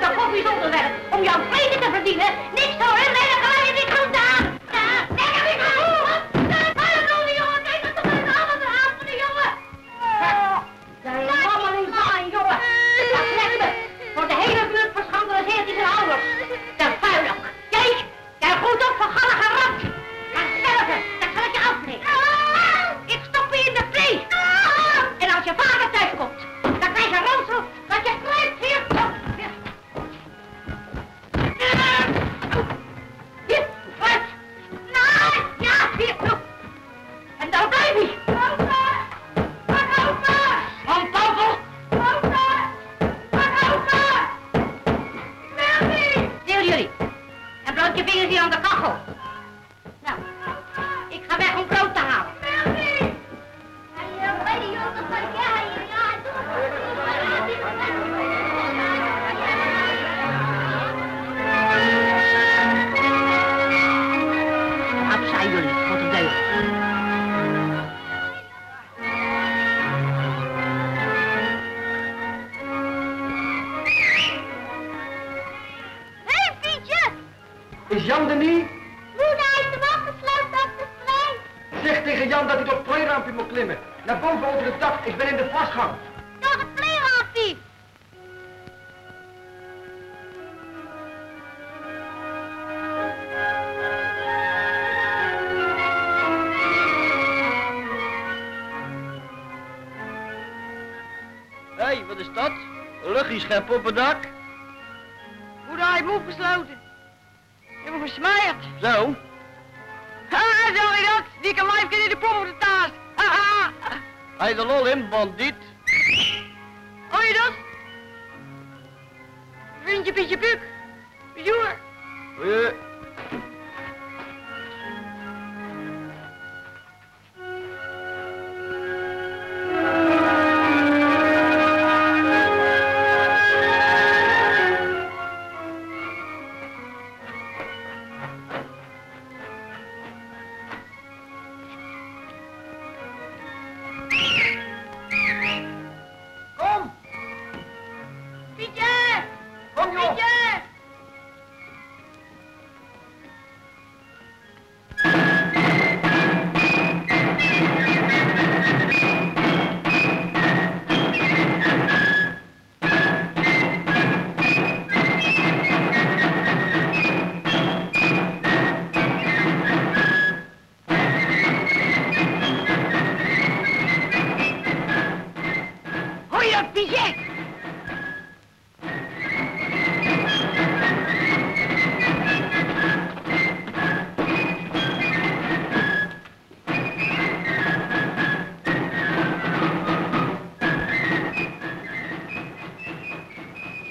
de koffie zonder werk om jouw vrede te verdienen. Niks hoor, en mijn gelijk niet gedaan. Lekker weer goed. Hallo, de jongen, kijk wat er met alle verhaal van de jongen. Daar is allemaal niet van, jongen. Dat zegt me. Voor de hele buurt verschandaliseert hij zijn ouders. De vuilak. Jij groeit op van gallige rat. Maar sterven, dat zal ik je afnemen. Ik stop je in de vlees. En als je vader thuis komt, dan krijg je roodsel dat je kruipt hier. Hier, wat? Nee, ja, hier. En daar blijf ik. Van tafel. Stil jullie. En brood je vingers hier aan de kachel. Nou, ik ga weg om brood te halen. Opzij jullie, tot de deur. Hé, Pietje! Is Jan er niet? Moeder heeft hem afgesloten op de trein. Zeg tegen Jan dat hij op het treinraampje moet klimmen. Naar boven over het dak, ik ben in de vastgang. Nog het treinraampje. Hé, wat is dat? Een luchtjeschep op het dak? Moeder heeft me opgesloten. Je hebt me versmeerd. Zo? Ha, zo is dat. Die kan mij in de pop op de taas. Ha. Hij de lol in, bandiet. Hoor je dat? Vriendje Pietje Puk. Bejoer. Kom! Pietje! Kom joh! Pietje! Hoor je dat, Pietje?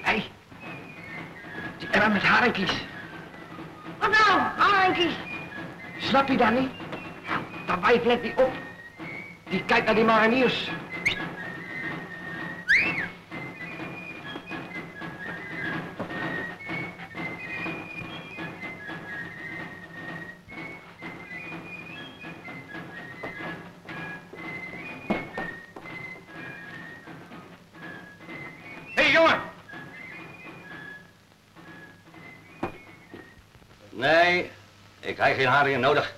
Hé, die emmer met haringkies. Wat nou, haringkies? Snap je dat niet? Nou, dan wijf let die op. Die kijkt naar die mariniers. Hé, jongen! Nee, ik heb geen haringen nodig.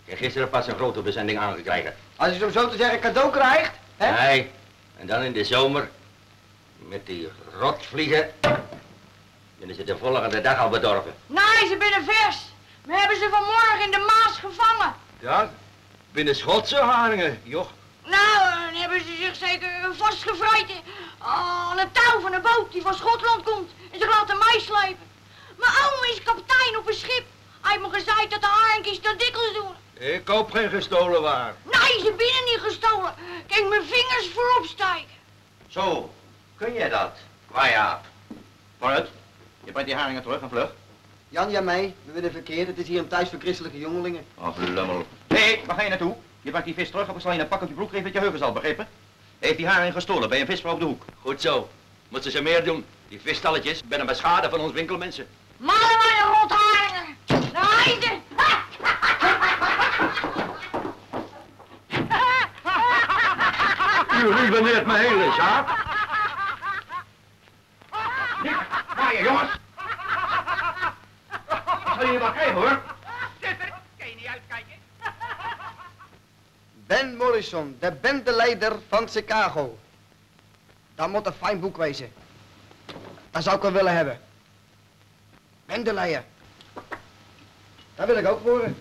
Ik heb gisteren pas een grote bezending aangekregen. Als je zo te zeggen cadeau krijgt, hè? Nee, en dan in de zomer, met die rotvliegen, dan ze de volgende dag al bedorven. Nee, ze binnen vers. We hebben ze vanmorgen in de Maas gevangen. Ja, binnen Schotse haringen, joh. Nou, dan hebben ze zich zeker vastgevreten aan een touw van een boot die van Schotland komt en zich laten meeslepen. Mijn oom is kapitein op een schip. Hij heeft me gezegd dat de haringkies dat dikwijls doen. Ik koop geen gestolen waar. Nee, ze binnen niet gestolen. Kijk, mijn vingers voorop stijgen. Zo, kun jij dat? Kwaaiaap. Vooruit, je brengt die haringen terug en vlug. Jan, jij mij, we willen verkeerd. Het is hier een thuis voor christelijke jongelingen. Ach, lummel. Hé, waar ga je naartoe? Je brengt die vis terug of ik zal je een pak op je broek geven dat je heugen zal, begrepen? Heeft die haring gestolen bij een visvrouw op de hoek? Goed zo. Moeten ze meer doen. Die visstalletjes ben een schade van ons winkelmensen. Malen maar de rotharingen. Nee, ze. U ruïneert mijn hele zaak. Nick, waar je jongens. Zal je maar kijken, hoor. Zit er. Kan je niet uitkijken? Ben Morrison, de bendeleider van Chicago. Dat moet een fijn boek wezen. Dat zou ik wel willen hebben. Bendeleider. Dat wil ik ook worden.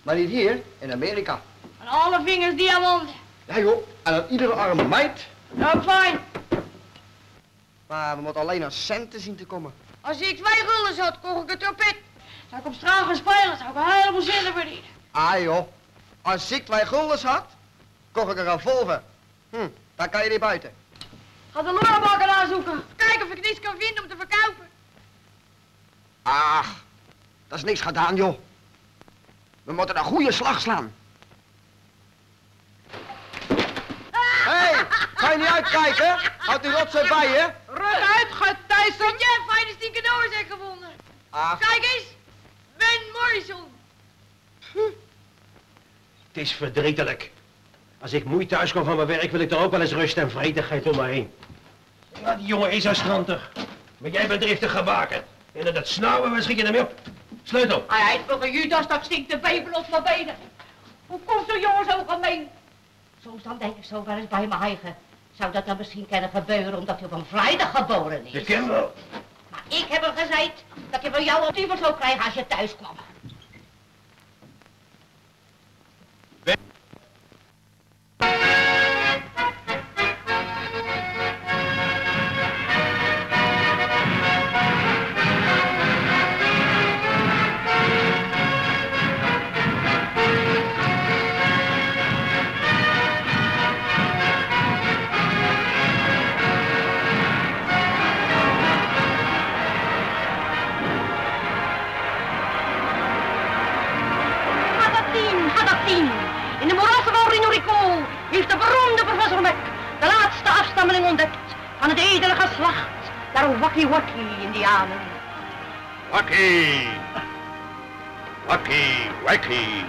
Maar niet hier, in Amerika. En alle vingers diamanten. Ja joh, en aan iedere arme meid. Nou, fijn. Maar we moeten alleen aan centen zien te komen. Als ik 2 guldens had, kocht ik een trompet. Zou ik op straat gaan spelen, zou ik een heleboel zinnen verdienen. Ah joh, als ik 2 guldens had, kocht ik een revolver. Daar kan je niet buiten. Ga de loorbakker aanzoeken. Kijken of ik niets kan vinden om te verkopen. Ach, dat is niks gedaan joh. We moeten een goede slag slaan. Hé, ga je niet uitkijken? Houd die rotzooi bij je. Rut uit, getuister. Vind jij fijn als die cadeaus heeft gevonden? Ach, Kijk eens. Ben Morrison. Het is verdrietelijk. Als ik moeite thuis kom van mijn werk, wil ik er ook wel eens rust en vredigheid om me heen. Ja, die jongen is al strandig. Maar jij bent driftig gebaken. En dat snauwen, we schieten hem op. Sleutel. Hij is voor een Judas, dat stinkt de bebel op mijn benen. Hoe komt zo'n jongen zo gemeen? Soms dan denk ik zo wel eens bij mijn eigen. Zou dat dan misschien kunnen gebeuren omdat hij op een vrijdag geboren is? Je kent wel. Maar ik heb hem gezegd dat je van jou een duvel zou krijgen als je thuis kwam. In de moerassen van Rino Rico heeft de beroemde professor Mac de laatste afstammeling ontdekt van het edele geslacht der Wakkie-Wakkie-Indianen. Wakkie! Wakkie, wakkie!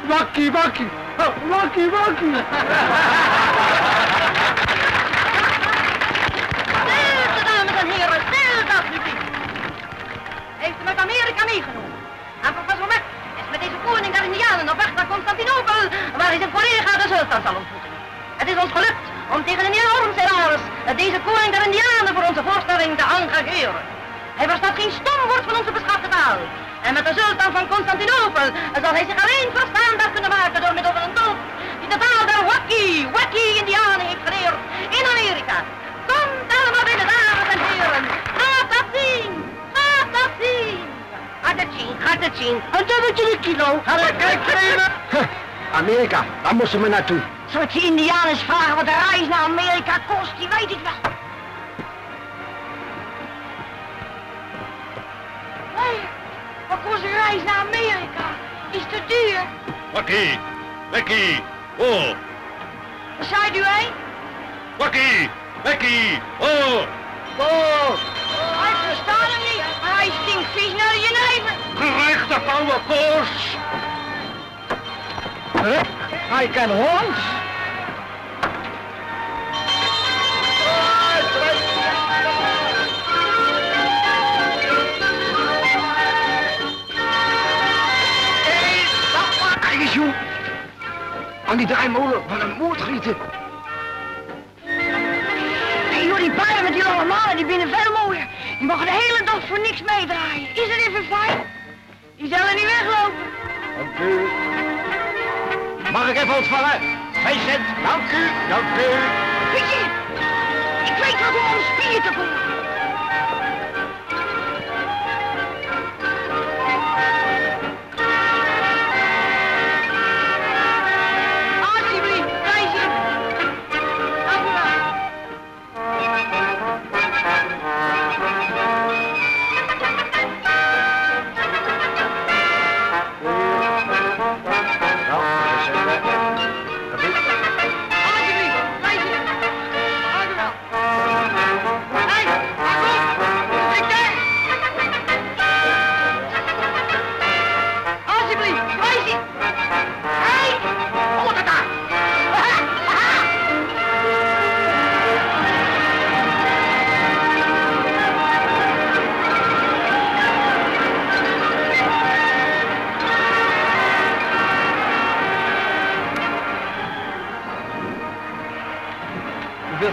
Wakkie, wakkie. Wakkie, wakkie. Stilte, dames en heren, stilte alsjeblieft. Hij heeft hem uit Amerika meegenomen. En professor Mac is met deze koning der Indianen op weg naar Constantinopel, waar hij zijn collega de sultan zal ontmoeten. Het is ons gelukt om tegen een enorm salaris deze koning der Indianen voor onze voorstelling te engageren. Hij verstaat geen stom woord van onze beschafte taal. En met de sultan van Constantinopel zal hij zich alleen verstaanbaar kunnen maken door middel van een tolk die de taal der Wakkie-Wakkie-Indianen heeft geleerd in Amerika. Komt allemaal binnen, dames en heren. Gaat dat zien! Gaat dat zien! Gaat het zien, gaat het zien. Een dubbeltje de kilo. Kijk, trainen. Amerika, daar moesten we naartoe. Zal ik die Indianen vragen wat de reis naar Amerika kost? Die weet het wel. Nee, wat kost de reis naar Amerika? Is te duur. Wakkie! Wakkie! Oh! Wat zei u, hé? Wakkie! Wakkie! Oh! Oh, Hij verstaat hem niet. Maar hij stinkt vies naar je neven. Gerechte oude koos! hij kan Hollands. Kijk eens, joh. Aan die draaimolen van een moordgrieten. Nee, joh, die paarden met die lange manen, die binnen veel mooier. Die mogen de hele dag voor niks meedraaien. Is het even fijn? Die zullen niet weglopen. Dank u. Mag ik even ontvangen? 2 cent. Dank u, dank u. Weet je, ik weet wat om spier te komen. Alsjeblieft, meisje. Dank u wel. Alsjeblieft, meisje. Dank u wel. Hey.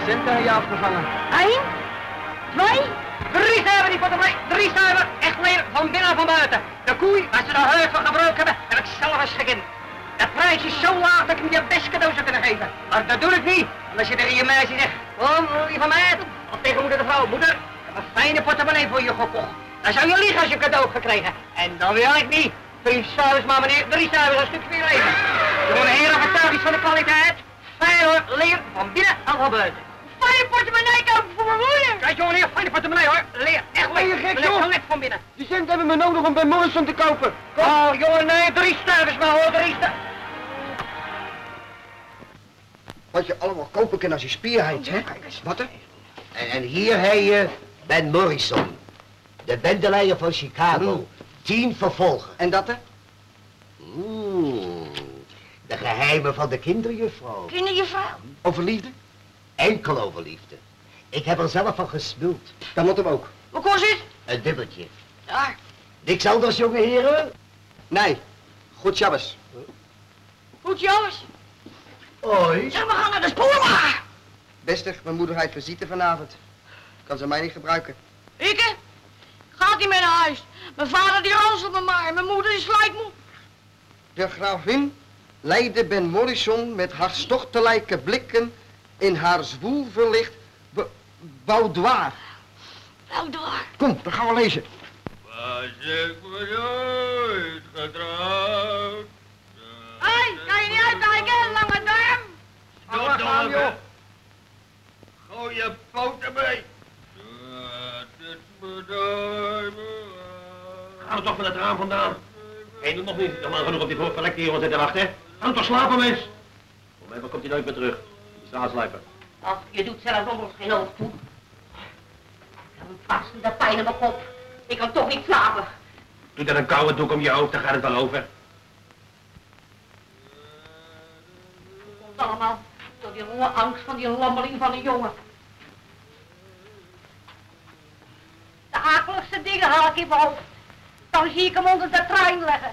centen aan je afgevangen. 1, 2, 3 stuiver die portemonnee. 3 stuiver, echt leer, van binnen en van buiten. De koei, als ze de heuvel gebroken hebben, heb ik zelf eens gekend. Het prijs is zo laag dat ik hem je best cadeau zou kunnen geven. Maar dat doe ik niet. En als je tegen je meisje zegt, kom, lieve meid, of tegen moeder de vrouw, moeder, ik heb een fijne portemonnee voor je gekocht. Dan zou je liegen als je cadeau hebt gekregen. En dan wil ik niet. 3 stuivers, maar meneer, 3 stuivers, een stuk voor je leven. Gewoon een hele getuigenis van de kwaliteit. Fijn hoor, leer, van binnen en van buiten. Fijne portemonnee kopen voor mijn moeder. Kijk jongen, hier, fijne portemonnee hoor. Leer, echt leer. Ben je gek, joh? Zo net van binnen. Die centen hebben we nodig om bij Morrison te kopen. Kom. Oh jongen, nee, 3 stuivers maar hoor, 3 stuivers. Wat je allemaal kopen kan als je spierheid, hè? Wat hè? En hier heb je Ben Morrison, de bendeleider van Chicago. 10 vervolgen. En dat hè? De geheimen van de kinderjuffrouw. Kinderjuffrouw. Over liefde? Enkel over liefde. Ik heb er zelf van gesmuld. Dat moet hem ook. Hoe kost het? Een dubbeltje. Daar. Niks anders, jonge heren? Nee. Goed Shabbos. Goed jongens. Hoi. Zeg, we gaan naar de spoorwagen. Beste, mijn moeder heeft visite vanavond. Kan ze mij niet gebruiken. Ik? Gaat niet meer naar huis. Mijn vader die ranselt me maar. Mijn moeder is lijkmoe. De gravin leidde Ben Morrison met hartstochtelijke blikken in haar zwoel verlicht boudoir. Wel door. Kom, dan gaan we lezen. Was ik nooit getrouwd? Hé, kan je niet uitwijken, lange darm? Doe dan, joh. Gooi je poten mee. Ga er toch van het raam vandaan. Hij doet nog niet lang genoeg op die verlekte jongen zitten wachten, hè? Ga hem toch slapen, mens. Voor mij komt hij nooit meer terug. Die straatslijper. Ach, je doet zelf nog geen oog toe. Ik heb een vastende pijn in mijn kop. Ik kan toch niet slapen. Doe er een koude doek om je hoofd, dan gaat het wel over. Het komt allemaal door die lange angst van die lammeling van een jongen. De akeligste dingen haal ik in mijn hoofd. Dan zie ik hem onder de trein leggen.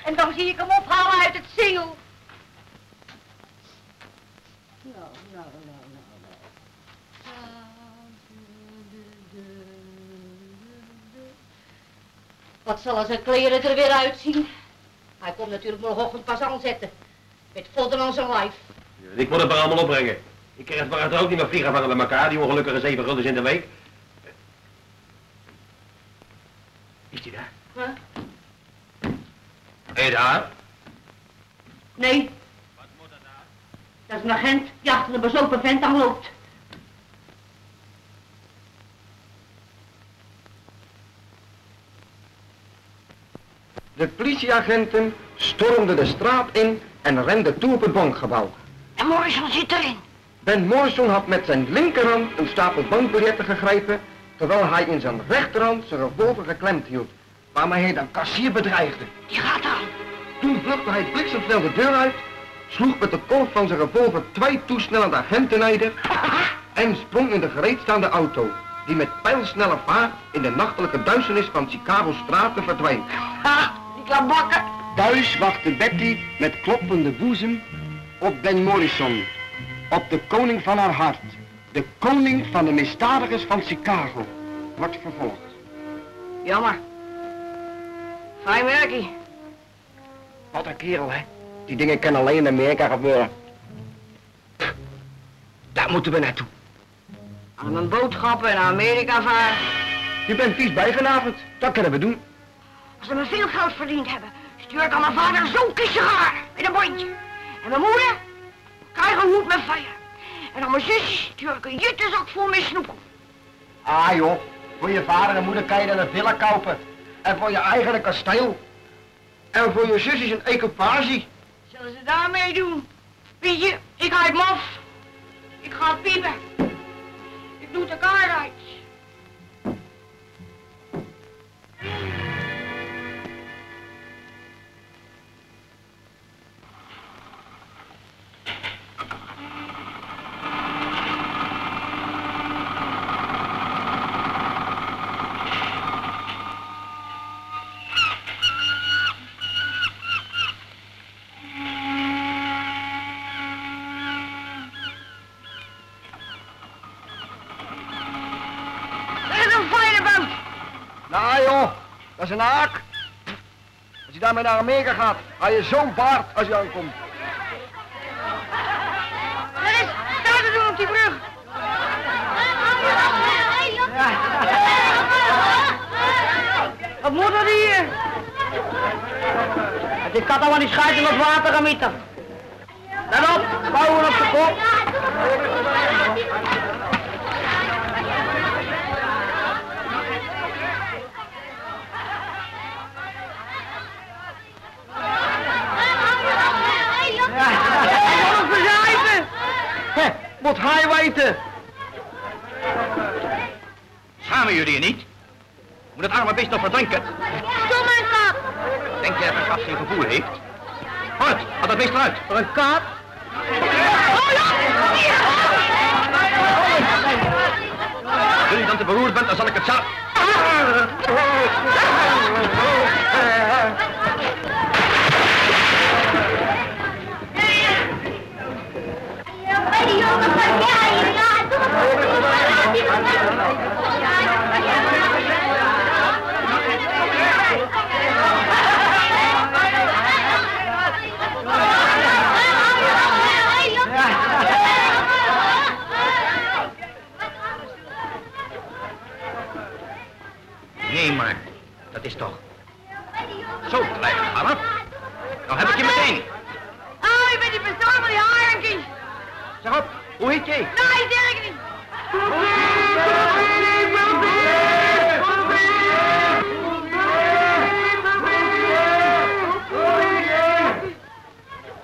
En dan zie ik hem ophalen uit het singel. Nou. Wat zal zijn kleren er weer uitzien? Hij komt natuurlijk morgenochtend pas aanzetten. Met vodden aan zijn lijf. Ik moet het maar allemaal opbrengen. Ik krijg het maar ook niet meer vliegen vangen bij elkaar, die ongelukkige 7 guldens in de week. Is die daar? Huh? Hé, daar? Nee. Wat moet dat daar? Dat is een agent die achter de bezopen vent aan loopt. De politieagenten stormden de straat in en renden toe op het bankgebouw. En Morrison zit erin. Ben Morrison had met zijn linkerhand een stapel bankbiljetten gegrepen, terwijl hij in zijn rechterhand zijn revolver geklemd hield, waarmee hij de kassier bedreigde. Die gaat aan. Toen vluchtte hij bliksemsnel de deur uit, sloeg met de kolf van zijn revolver 2 toesnellende agenten neder en sprong in de gereedstaande auto, die met pijlsnelle vaart in de nachtelijke duisternis van Chicago's straten verdween. Ha, die klabakken. Thuis wachtte Betty met kloppende boezem op Ben Morrison, op de koning van haar hart, de koning van de misdadigers van Chicago. Wordt vervolgd. Jammer. Fijn werkie. Wat een kerel, hè? Die dingen kunnen alleen in Amerika gebeuren. Daar moeten we naartoe. Aan mijn boodschappen naar Amerika varen. Je bent vies bij vanavond. Dat kunnen we doen. Als we me veel geld verdiend hebben, stuur ik aan mijn vader zo'n kistje sigaar met een bondje. En mijn moeder krijgt een hoed met feier. En aan mijn zusje stuur ik een juttenzak vol met snoep. Ah joh, voor je vader en moeder kan je dan een villa kopen. En voor je eigen een kasteel. En voor je zusjes een equipage. Zullen ze daarmee doen? Pietje, ik ga het maf. Ik ga het piepen. Ik doe de kaart uit. Ja joh, dat is een haak. Als je daarmee naar Amerika gaat, ga je zo'n baard als je aankomt. Er is daar te doen op die brug. Wat moet er hier? Ik kan toch wel niet schuiten met water gaan mieten. Let op, bouwen op de kop. Moet hij weten? Schamen jullie je niet? Moet het arme beest nog verdrinken? Stom en kap. Denk je dat een kat geen gevoel heeft? Voort, haal dat beest eruit. Voor een kaart? Als jullie dan te beroerd bent, dan zal ik het zelf... Bij die jongen van jij, ja, doe Nee, maar dat is toch... Zo, kleine half. Nou heb ik je meteen. Oh, ik ben die persoon van die harenkies. Zeg op, hoe heet jij? Nee, Dirk niet.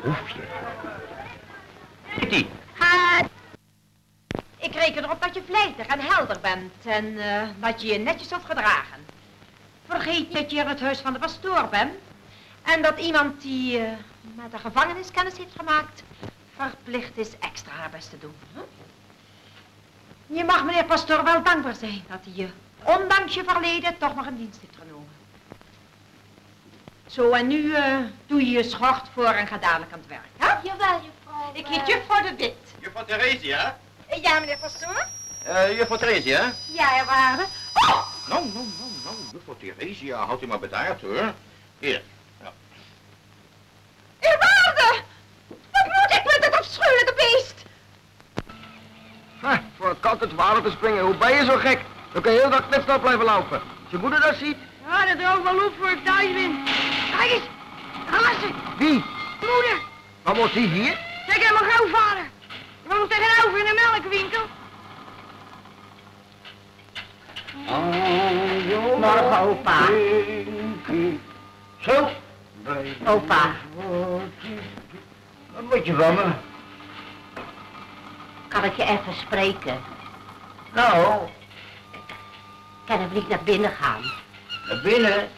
Hoefje. Kitty. Ik reken erop dat je vlijtig en helder bent en dat je je netjes hoeft gedragen. Vergeet niet dat je in het huis van de pastoor bent en dat iemand die met de gevangenis kennis heeft gemaakt verplicht is extra haar best te doen. Hè? Je mag meneer pastoor wel dankbaar zijn dat hij je, ondanks je verleden, toch nog in dienst heeft genomen. Zo, en nu doe je je schort voor en ga dadelijk aan het werk, hè? Jawel, juffrouw. Ik heet juffrouw de Wit. Juffrouw Theresia? Ja, meneer pastoor? Juffrouw Theresia? Ja, waarde. Nou, juffrouw Theresia, houdt u maar bedaard, hoor. Hier. Ja. Eerwaarde! Wat moet ik met dat afschuwelijke beest? Voor een kat het water te springen, hoe ben je zo gek? Dan kun je heel dag knipsnel blijven lopen. Als je moeder dat ziet. Ja, dat droogt wel op voor ik thuis ben. Kijk eens, daar is ze. Wie? Moeder. Wat wordt die hier? Zeg, en mijn grootvader. Ik woon nog tegenover in de melkwinkel. Morgen, opa. Zo. Opa, Wat moet je van me? kan ik je even spreken? Nou, Kan ik niet naar binnen gaan? naar binnen.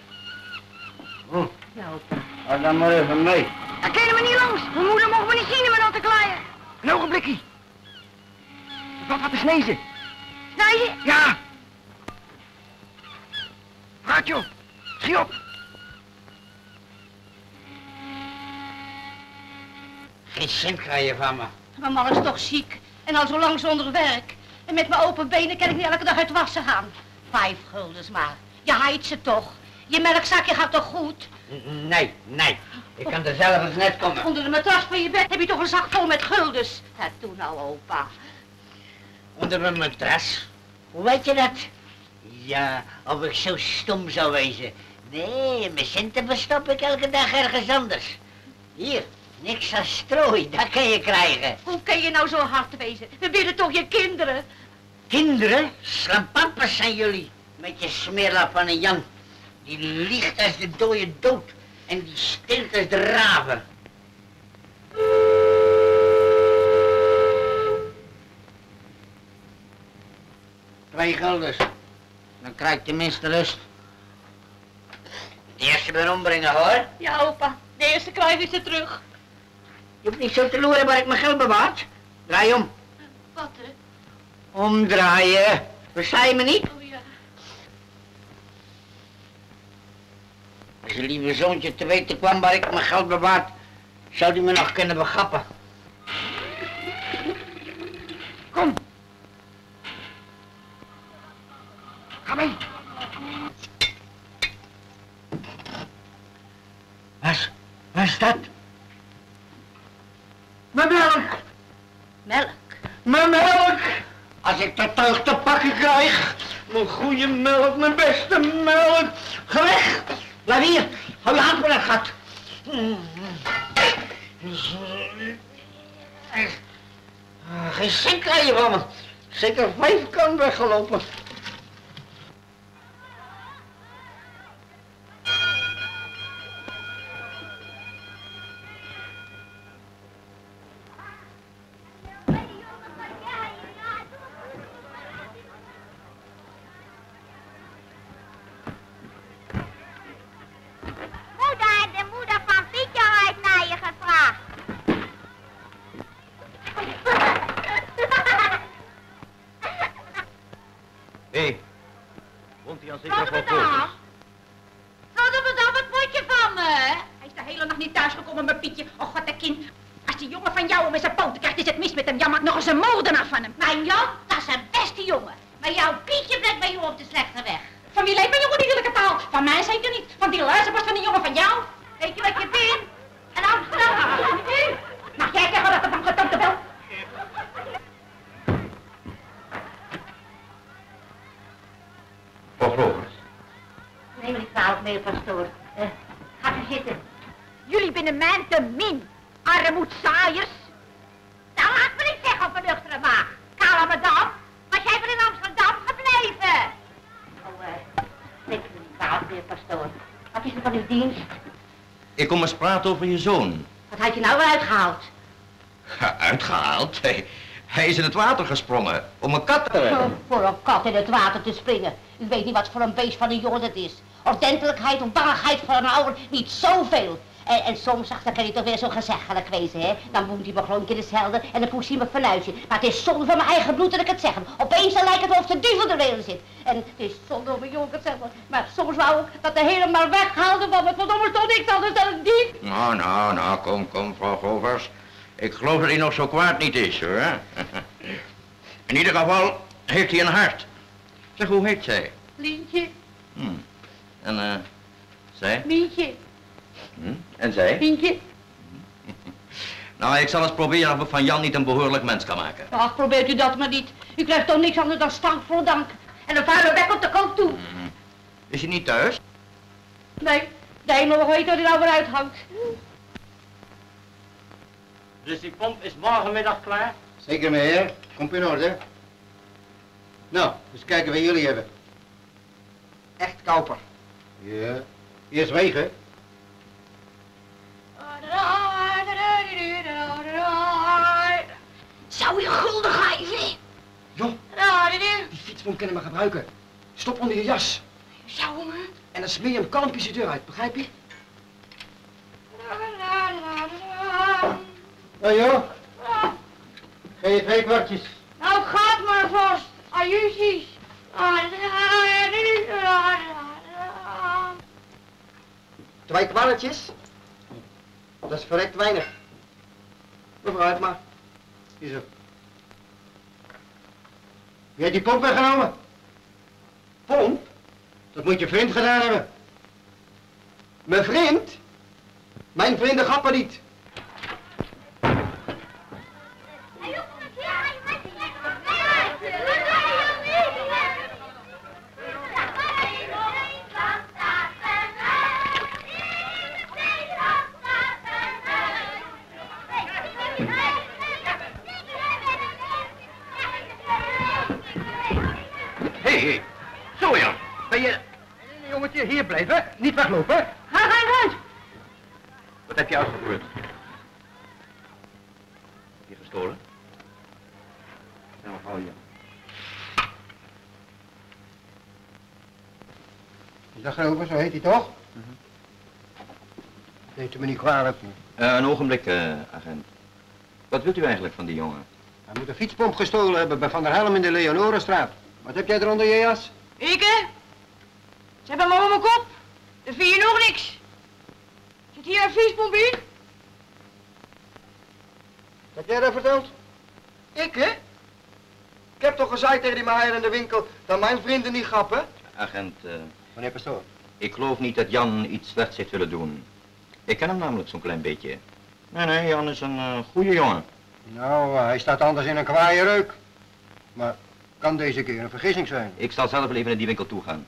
Ja, opa. Ga dan maar even mee. Daar kunnen we niet langs. Mijn moeder mocht me niet zien met dat te kleien. Een ogenblikje. Wat te snezen? Snijden? Ja. Praat joh. Schiet op. Geen cent ga je van me. Mijn man is toch ziek en al zo lang zonder werk. En met mijn open benen kan ik niet elke dag uit wassen gaan. 5 guldens maar. Je haait ze toch. Je melkzakje gaat toch goed? Nee. Ik kan er zelf eens net komen. Onder de matras van je bed heb je toch een zak vol met guldens. Ja, doe nou, opa. Onder mijn matras. Hoe weet je dat? Ja, of ik zo stom zou wezen. Nee, mijn centen verstop ik elke dag ergens anders. Hier, niks als strooi, dat kan je krijgen. Hoe kan je nou zo hard wezen? We bidden toch je kinderen? Kinderen, slampappers zijn jullie. Met je smeerlap van een Jan. Die liegt als de dode dood. En die stinkt als de raven. Twee guldens. Dan krijg ik tenminste rust. De eerste weer ombrengen, hoor. Ja, opa. De eerste krijg ik ze terug. Je hoeft niet zo te loeren waar ik mijn geld bewaard. Draai om. Wat, hè? Omdraaien. Versta je me niet? Oh ja. Als je lieve zoontje te weten kwam waar ik mijn geld bewaard, zou die me nog kunnen begappen. Kom. Ga mee. is dat? Mijn melk! Melk. Mijn melk! Als ik dat tuig te pakken krijg, mijn goede melk, mijn beste melk. Ga weg! Blijf hier! Hou je hand voor dat gat! Geen cent krijg je van me. Zeker 5 kan weggelopen. Moeder, de moeder van Pietje heeft naar je gevraagd. Hé, woont hij aan zeker Wat van er dan? vogels? Wat moet je van me? Hij is de hele nacht niet thuisgekomen met Pietje. Och, wat een kind. Als die jongen van jou om in zijn poten krijgt, is het mis met hem. Jij maakt nog eens een moordenaar van hem. Mijn Jan, dat is een beste jongen. Maar jouw Pietje blijft bij jou op de slechte weg. Van wie leeft mijn jongen die heerlijke taal? Van mij zeker niet. Van die luisterborst van die jongen van jou. Weet je wat je bent? Een Amsterdam. Mag jij zeggen dat het een getoomte bel? Of Rovers? Neem me niet kwalijk mee, pastoor. Ga er zitten. Jullie binnen mij te min. Armoedzaaiers. Nou, laat me niet zeggen op een nuchtere maag. Kale madame, was jij wel in Amsterdam gebleven? Oh, neem me niet kwalijk meer, pastoor. Wat is er van uw dienst? Ik kom eens praten over je zoon. Wat had je nou weer uitgehaald? Ja, uitgehaald? Hij is in het water gesprongen om een kat te redden. Voor een kat in het water te springen. U weet niet wat voor een beest van een jongen dat is. Ordentelijkheid of bangigheid voor een ouder, niet zoveel. En soms, dan kan hij toch weer zo gezeggelijk wezen, hè. Dan woont hij me gewoon in de zelden en dan poest hij me vernuisje. Maar het is zonde van mijn eigen bloed dat ik het zeg. Opeens dan lijkt het of de duivel er weer in zit. En het is zonde om mijn jongen te zeggen. Maar soms wou ik dat de helemaal weghaalde van me. Verdomme stond niks anders dan een dief. Nou, kom, mevrouw Govers. Ik geloof dat hij nog zo kwaad niet is, hoor. In ieder geval heeft hij een hart. Zeg, hoe heet zij? Lientje, En, zij? Mientje, En zij? Pientje. Nou, ik zal eens proberen of ik van Jan niet een behoorlijk mens kan maken. Ach, probeert u dat maar niet. U krijgt toch niks anders dan stank voor dank. En een vuile bek op de kant toe. Is hij niet thuis? Nee, de hemel nog weet dat hij nou weer uithangt. Dus die pomp is morgenmiddag klaar? Zeker, meneer. Komt in orde. Nou, eens kijken wat jullie hebben. Echt koper. Ja. Eerst wegen. Zou je gulden geven? Joh, die fietspomp kunnen we gebruiken. Stop onder je jas. Zou me? En dan smeer je hem kalmpjes de deur uit, begrijp je? Nou joh. Geef 2 kwartjes. Nou, gaat maar vast. Ajusies. 2 kwarretjes? Dat is verrekt weinig. Vooruit maar. Hier zo. Wie heeft die pomp weggenomen? Pomp? Dat moet je vriend gedaan hebben. Mijn vriend? Mijn vrienden grappen niet. Hé. Zo, Jan. Ben je... Jongetje, hier blijven. Niet weglopen. Ga uit. Wat heb je uitgevoerd? Heb je gestolen? Ja, mevrouw hier. Dag Grover, zo heet hij toch? Neemt u me niet kwalijk. Een ogenblik, agent. Wat wilt u eigenlijk van die jongen? Hij moet een fietspomp gestolen hebben bij Van der Helm in de Leonorenstraat. Wat heb jij er onder je jas? Ik, hè? Ze hebben me op mijn kop. Dan vind je nog niks. Zit hier een viespomp in? Heb jij dat verteld? Ik, hè? Ik heb toch gezegd tegen die meneer in de winkel dat mijn vrienden niet grappen? Agent, Meneer Pastoor. ik geloof niet dat Jan iets slechts heeft willen doen. Ik ken hem namelijk zo'n klein beetje. Nee, Jan is een goede jongen. Nou, hij staat anders in een kwaaie reuk. Maar kan deze keer een vergissing zijn? Ik zal zelf wel even naar die winkel toe gaan.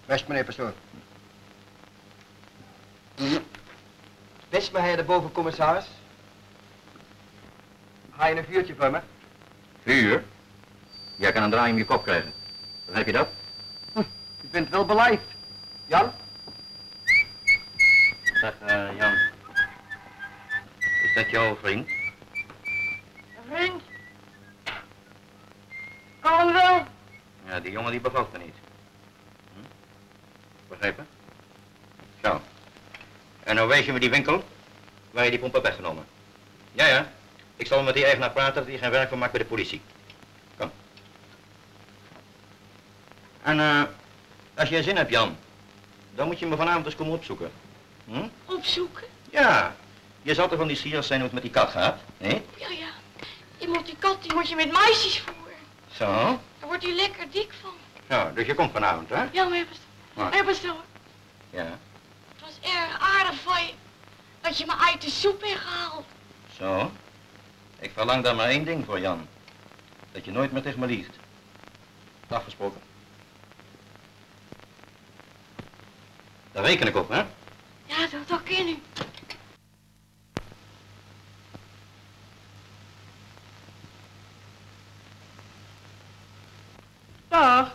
Best, meneer pastoor. Best, meneer de bovencommissaris. Ga je een vuurtje voor me? Vuur? Jij kan een draai om je kop krijgen. Begrijp je dat? U bent wel beleid. Jan? Zeg, Jan. Is dat jouw vriend? Vriend? Kan wel. Ja, die jongen die bevalt me niet. Begrepen? Zo. En nou wijs je me die winkel waar je die pomp hebt weggenomen. Ja. Ik zal met die eigenaar praten dat hij geen werk van maakt bij de politie. Kom. En als jij zin hebt, Jan, dan moet je me vanavond eens komen opzoeken. Opzoeken? Ja. Je zal toch wel nieuwsgierig zijn hoe het met die kat gaat, hè? Ja. Die kat moet je met meisjes voeren. Zo. Daar wordt hij lekker dik van. Ja, dus je komt vanavond, hè? Ja, meneer pastoor. Meneer pastoor. Ja. Het was erg aardig van je dat je me uit de soep hebt gehaald. Zo. Ik verlang daar maar één ding voor, Jan. Dat je nooit meer tegen me liegt. Afgesproken. Daar reken ik op, hè? Ja, dat ken u. Dag.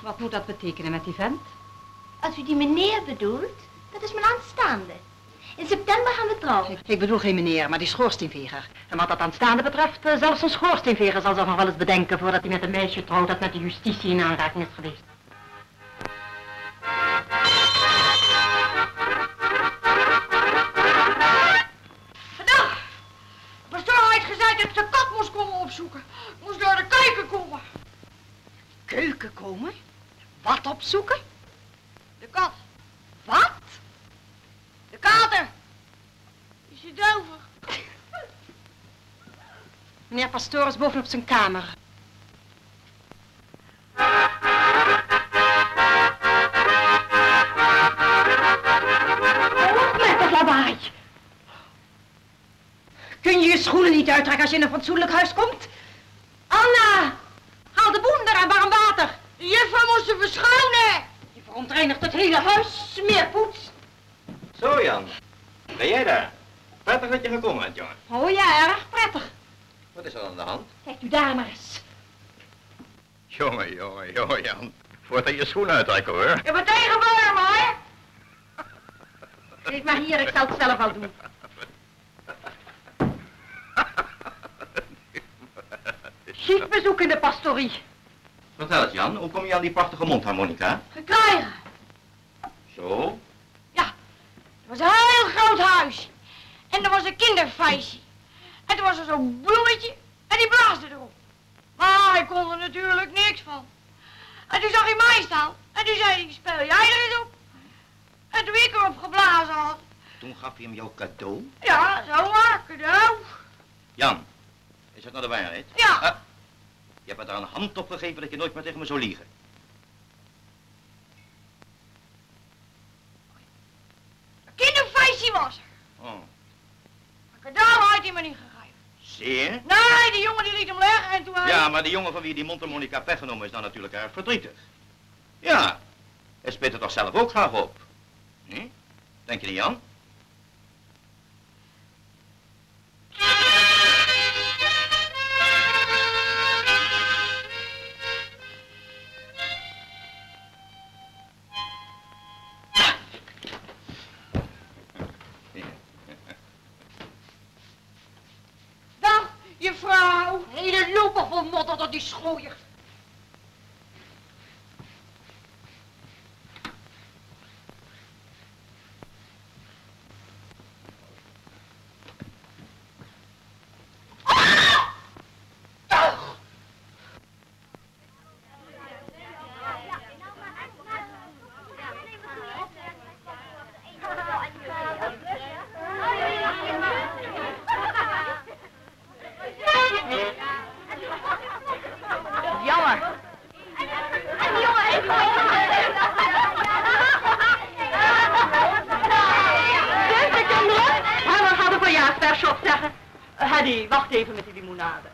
Wat moet dat betekenen met die vent? Als u die meneer bedoelt, dat is mijn aanstaande. In september gaan we trouwen. Ik bedoel geen meneer, maar die schoorsteenveger. En wat dat aanstaande betreft, zelfs een schoorsteenveger zal zich nog wel eens bedenken voordat hij met een meisje trouwt dat met de justitie in aanraking is geweest. Vandaag. Pastoor heeft gezegd dat ze de kat moest komen opzoeken. Moest door de keuken komen. Keuken komen? Wat opzoeken? De kat. Wat? De kater. Die zit over. Meneer Pastoor is boven op zijn kamer. Op met dat lawaai. Kun je je schoenen niet uittrekken als je in een fatsoenlijk huis komt? Anna, haal de boender en warm water. De juffrouw moest ze verschonen. Je verontreinigt het hele huis, smeerpoets. Zo, Jan. Ben jij daar? Prettig dat je gekomen bent, jongen. Oh ja, erg prettig. Wat is er aan de hand? Kijkt u daar maar eens. Jongen, Jan. Voordat je schoenen uittrekken, hoor. Ik ben tegenwoordig, hoor. Kijk maar hier, ik zal het zelf al doen. Gietbezoek in de pastorie. Vertel eens, Jan. Hoe kom je aan die prachtige mondharmonica? Gekregen. Zo. Ja, het was een heel groot huis. En er was een kinderfeestje. En toen was er zo'n bloemetje en die blaasde erop. Maar hij kon er natuurlijk niks van. En toen zag hij mij staan en toen zei hij, speel jij er eens op? En toen ik erop geblazen had. Toen gaf hij hem jouw cadeau? Ja, zomaar, cadeau. Jan, is dat nou de waarheid? Ja. Je hebt me daar een hand op gegeven dat je nooit meer tegen me zou liegen. Een kinderfeestje was er. Oh. Een cadeau had hij me niet gegeven. Zeer? Nee, die jongen die liet hem leggen en toen hij... Ja, maar die jongen van wie die mondharmonica weggenomen is dan natuurlijk erg verdrietig. Ja, hij speelt er toch zelf ook graag op. Denk je niet, Jan? Dag, juffrouw. Hele lopen vol modder door die schooier. Paddy, wacht even met die limonade.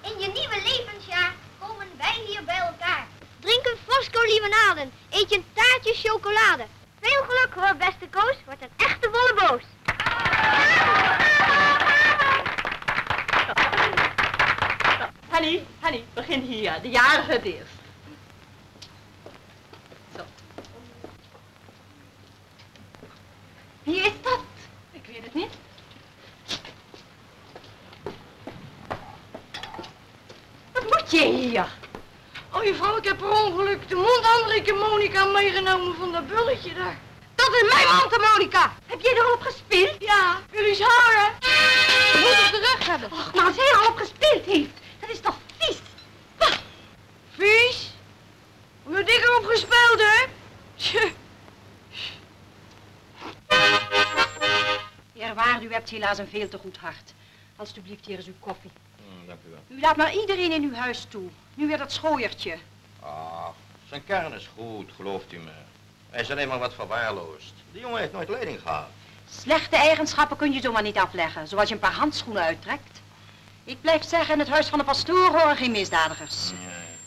In je nieuwe levensjaar komen wij hier bij elkaar. Drink een Fosco limonade, eet je een taartje chocolade. Veel geluk hoor, beste Koos, wordt een echte bolleboos. Henny, begin hier. De jarige het eerst. Zo. Wie is dat? Ik weet het niet. Wat moet je hier? Oh, juffrouw, ik heb per ongeluk de mondhandrike Monica meegenomen van dat bulletje daar. Dat is mijn mondharmonica. Heb jij erop gespeeld? Ja, jullie haren. Je moet op de rug hebben. Och, maar als hij al op gespeeld heeft, dat is toch vies? Vies? Omdat ik erop gespeeld heb? Tje. Eerwaarde, u hebt helaas een veel te goed hart. Alsjeblieft, hier is uw koffie. Dank u wel. U laat maar iedereen in uw huis toe. Nu weer dat schooiertje. Ach, zijn kern is goed, gelooft u me. Hij is alleen maar wat verwaarloosd. Die jongen heeft nooit leiding gehad. Slechte eigenschappen kun je zomaar niet afleggen, zoals je een paar handschoenen uittrekt. Ik blijf zeggen, in het huis van de pastoor horen geen misdadigers. Ja.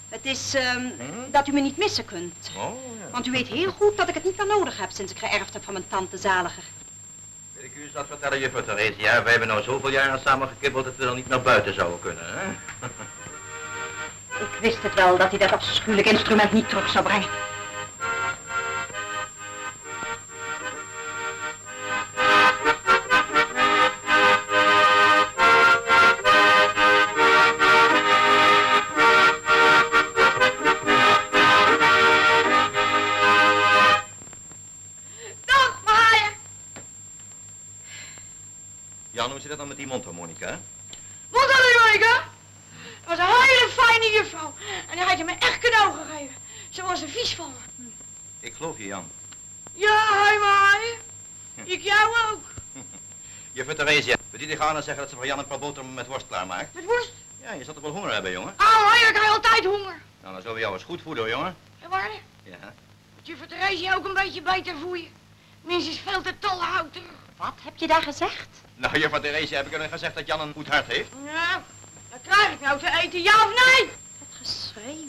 Het is dat u me niet missen kunt. Oh, ja. Want u weet heel goed dat ik het niet meer nodig heb sinds ik geërfd heb van mijn tante Zaliger. Wil ik u eens wat vertellen, juffrouw Theresia? Wij hebben nou zoveel jaren samen gekibbeld dat we er niet naar buiten zouden kunnen, hè? Ik wist het wel dat hij dat afschuwelijk instrument niet terug zou brengen. Jan, hoe zit het dan met die mondharmonica? Mondharmonica? Dat was een hele fijne juffrouw. En hij had je me echt cadeau gegeven. Ze was er vies van me. Ik geloof je, Jan. Ja, hij maar. Ik jou ook. Juffrouw Theresia, wil je gaan en zeggen dat ze voor Jan een paar boterhammen met worst klaarmaakt? Met worst? Ja, je zal toch wel honger hebben, jongen? Oh, hij krijgt altijd honger. Nou, dan zullen we jou eens goed voeden, jongen. En waar? Ja. Moet juffrouw Theresia ook een beetje beter voeien. Minstens veel te tolle hout. Wat heb je daar gezegd? Nou, juffrouw Theresia, heb ik alleen gezegd dat Jan een goed hart heeft? Nou, dat krijg ik nou te eten, ja of nee? Het geschreeuw.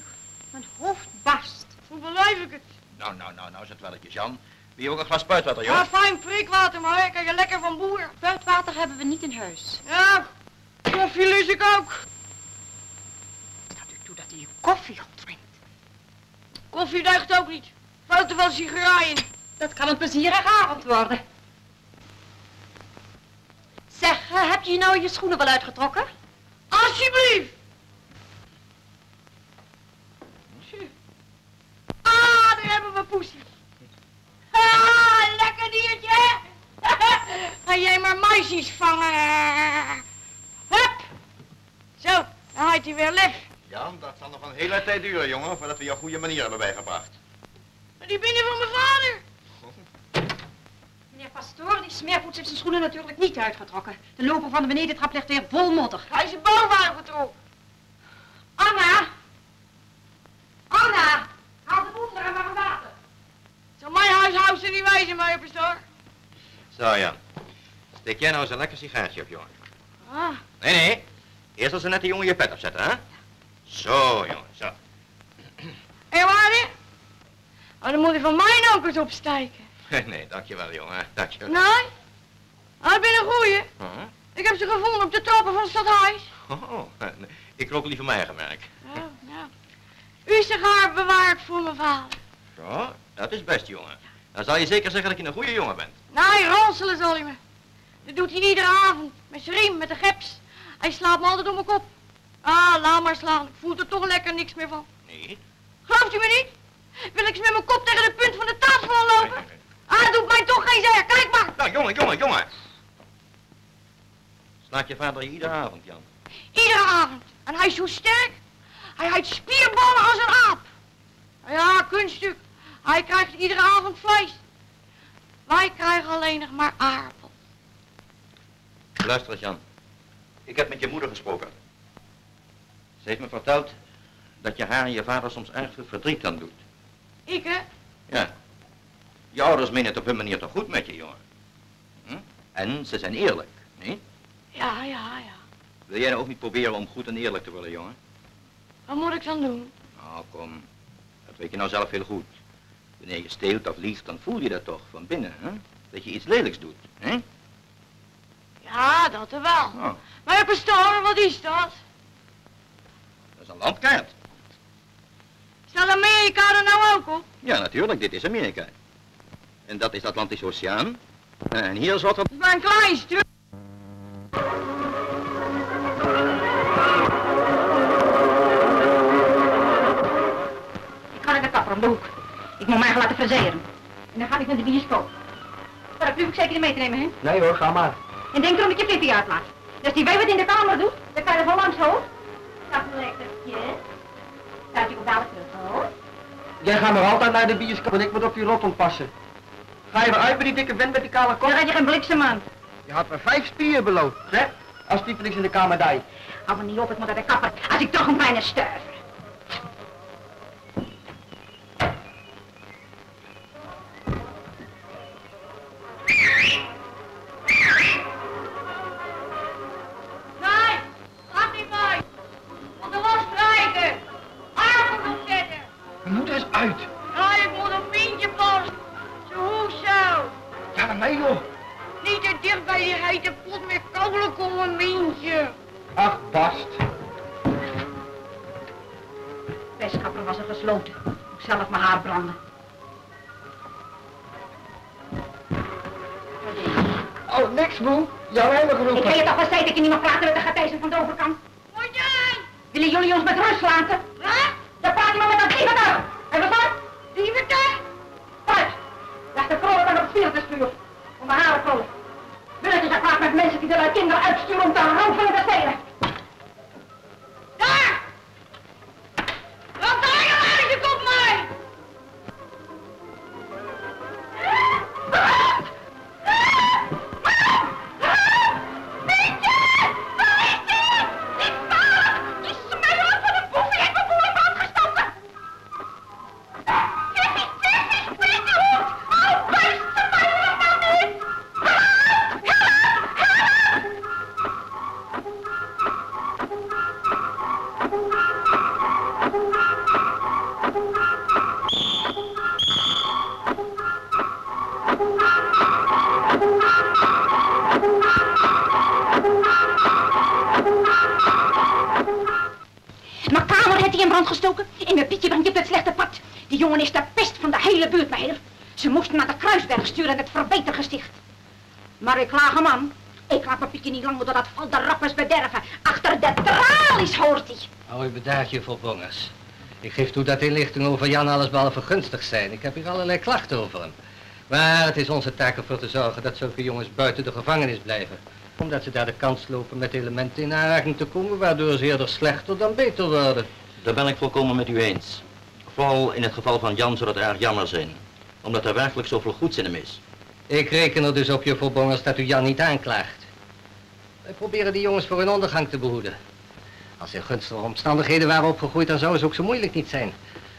Mijn hoofd barst. Hoe beleef ik het? Nou, zet welletjes, Jan. Wil je ook een glas spuitwater, joh? Ja, fijn prikwater, maar hè, krijg je lekker van boer. Spuitwater hebben we niet in huis. Ja, koffie lust ik ook. Staat u toe dat u uw koffie opdrinkt? Koffie deugt ook niet. Veel te veel sigaraaien. Dat kan een plezierige avond worden. Zeg, heb je nou je schoenen wel uitgetrokken? Alsjeblieft. Ah, daar hebben we poesie. Ah, lekker diertje. Ga jij maar muisjes vangen. Hup. Zo, dan houdt hij weer lef. Jan, dat zal nog een hele tijd duren, jongen, voordat we jou goede manier hebben bijgebracht. Maar die binnen van mijn vader. Meneer Pastoor, die smeerpoets heeft zijn schoenen natuurlijk niet uitgetrokken. De loper van de benedentrap ligt weer vol modder. Hij is er boven aangetrokken. Anna! Anna! Haal de boel er maar water. Zal mijn huishoudster niet wijzen, meneer Pastoor? Zo, Jan. Steek jij nou eens een lekker sigaartje op, jongen. Ah, Nee. Eerst als ze net die jongen je pet opzetten, hè? Zo, jongen, zo. en waarde? Oh, dan moet hij van mij ook eens opstijken. Nee, dankjewel, jongen. Dankjewel. Nee? Ah, ik ben een goeie. Huh? Ik heb ze gevonden op de trappen van het stadhuis. Nee, ik rook liever mijn eigen merk. Nou. Uw sigaar bewaard voor mijn vader. Zo, dat is best, jongen. Dan zal je zeker zeggen dat je een goede jongen bent. Nee, ranselen zal hij me. Dat doet hij iedere avond. Met zijn riem, met de geps. Hij slaat me altijd op mijn kop. Ah, laat maar slaan. Ik voel er toch lekker niks meer van. Nee? Gelooft u me niet? Wil ik eens met mijn kop tegen de punt van de tafel aanlopen? Ah, dat doet mij toch geen zeer. Kijk maar. Nou, jongen. Slaat je vader je iedere avond, Jan? Iedere avond. En hij is zo sterk. Hij heeft spierballen als een aap. Ja, kunststuk. Hij krijgt iedere avond vlees. Wij krijgen alleen nog maar aardappel. Luister eens, Jan. Ik heb met je moeder gesproken. Ze heeft me verteld dat je haar en je vader soms erg veel verdriet aan doet. Ik, hè? Ja. Je ouders menen het op hun manier toch goed met je, jongen? Hm? En ze zijn eerlijk, niet? Ja. Wil jij nou ook niet proberen om goed en eerlijk te worden, jongen? Wat moet ik dan doen? Nou, kom. Dat weet je nou zelf heel goed. Wanneer je steelt of liegt, dan voel je dat toch van binnen, hè? Dat je iets lelijks doet, hè? Ja, dat er wel. Oh, Maar je pistool, wat is dat? dat is een landkaart. Staat Amerika er nou ook op? Ja, natuurlijk, dit is Amerika. En dat is de Atlantische Oceaan. En hier is wat er... Het is maar een klein stuk. Ik ga naar de kapper om de hoek. Ik moet mij gaan laten verzeren. En dan ga ik naar de bioscoop. Maar dat hoef ik zeker niet mee te nemen, hè? Nee hoor, ga maar. En denk erom dat je Flippy uitlaat. Dus die weet wat in de kamer doet, dan kan je er van langs hoor. Dat is een lekkertje. Staat je ook dadelijk terug, hoor. Jij gaat maar altijd naar de bioscoop en ik moet op die rot passen. Ga je eruit met die dikke vent met die kale kop? Dan had je geen bliksem aan. Je had me 5 spieren beloofd, hè? Als die niks in de kamer die. Hou me niet op, ik moet naar de kapper. Als ik toch een bijna sterf. Nee, gaat niet bij. Moet er los strijken. Armen opzetten. We moeten eens uit. Ja, ik moet een pintje passen. Zo, zo. Ja, maar nee joh. Niet te dicht bij die hete pot met kolen komen, een mintje. Ach, Bast. Westkapper was er gesloten. Ik zelf mijn haar branden. Oh, niks moe. Jouw heilige Ik roepen. wil je toch wel zeggen dat je niet mag praten met de gatijzen van de overkant. Moet jij? Willen jullie ons met rust laten? Wat? Dan praat je maar met dat dieventuig. En wat dan? Dieventuig? Uit! Leg de krullen dan op het filterstuur. Om de haren krullen. Burgers zijn kwaad met mensen die er kinderen uitsturen om te roven en te stelen. Daar! Wat daar je uit, op mij! Mijn kamer heeft hij in brand gestoken en mijn Pietje brengt je op het slechte pad. Die jongen is de pest van de hele buurt, meneer. Ze moesten naar de Kruisberg sturen en het verbetergesticht. Maar ik klaag hem aan. Ik laat mijn Pietje niet langer door dat val de rappers bederven. Achter de tralies hoort hij. Hou je bedaagje voor Bongers. Ik geef toe dat inlichtingen over Jan allesbehalve gunstig zijn. Ik heb hier allerlei klachten over hem. Maar het is onze taak ervoor te zorgen dat zulke jongens buiten de gevangenis blijven. Omdat ze daar de kans lopen met elementen in aanraking te komen, waardoor ze eerder slechter dan beter worden. Daar ben ik volkomen met u eens. Vooral in het geval van Jan zou dat erg jammer zijn. Omdat er werkelijk zoveel goeds in hem is. Ik reken er dus op, juffrouw Bongers, dat u Jan niet aanklaagt. Wij proberen die jongens voor hun ondergang te behoeden. Als ze in gunstige omstandigheden waren opgegroeid, dan zou ze ook zo moeilijk niet zijn.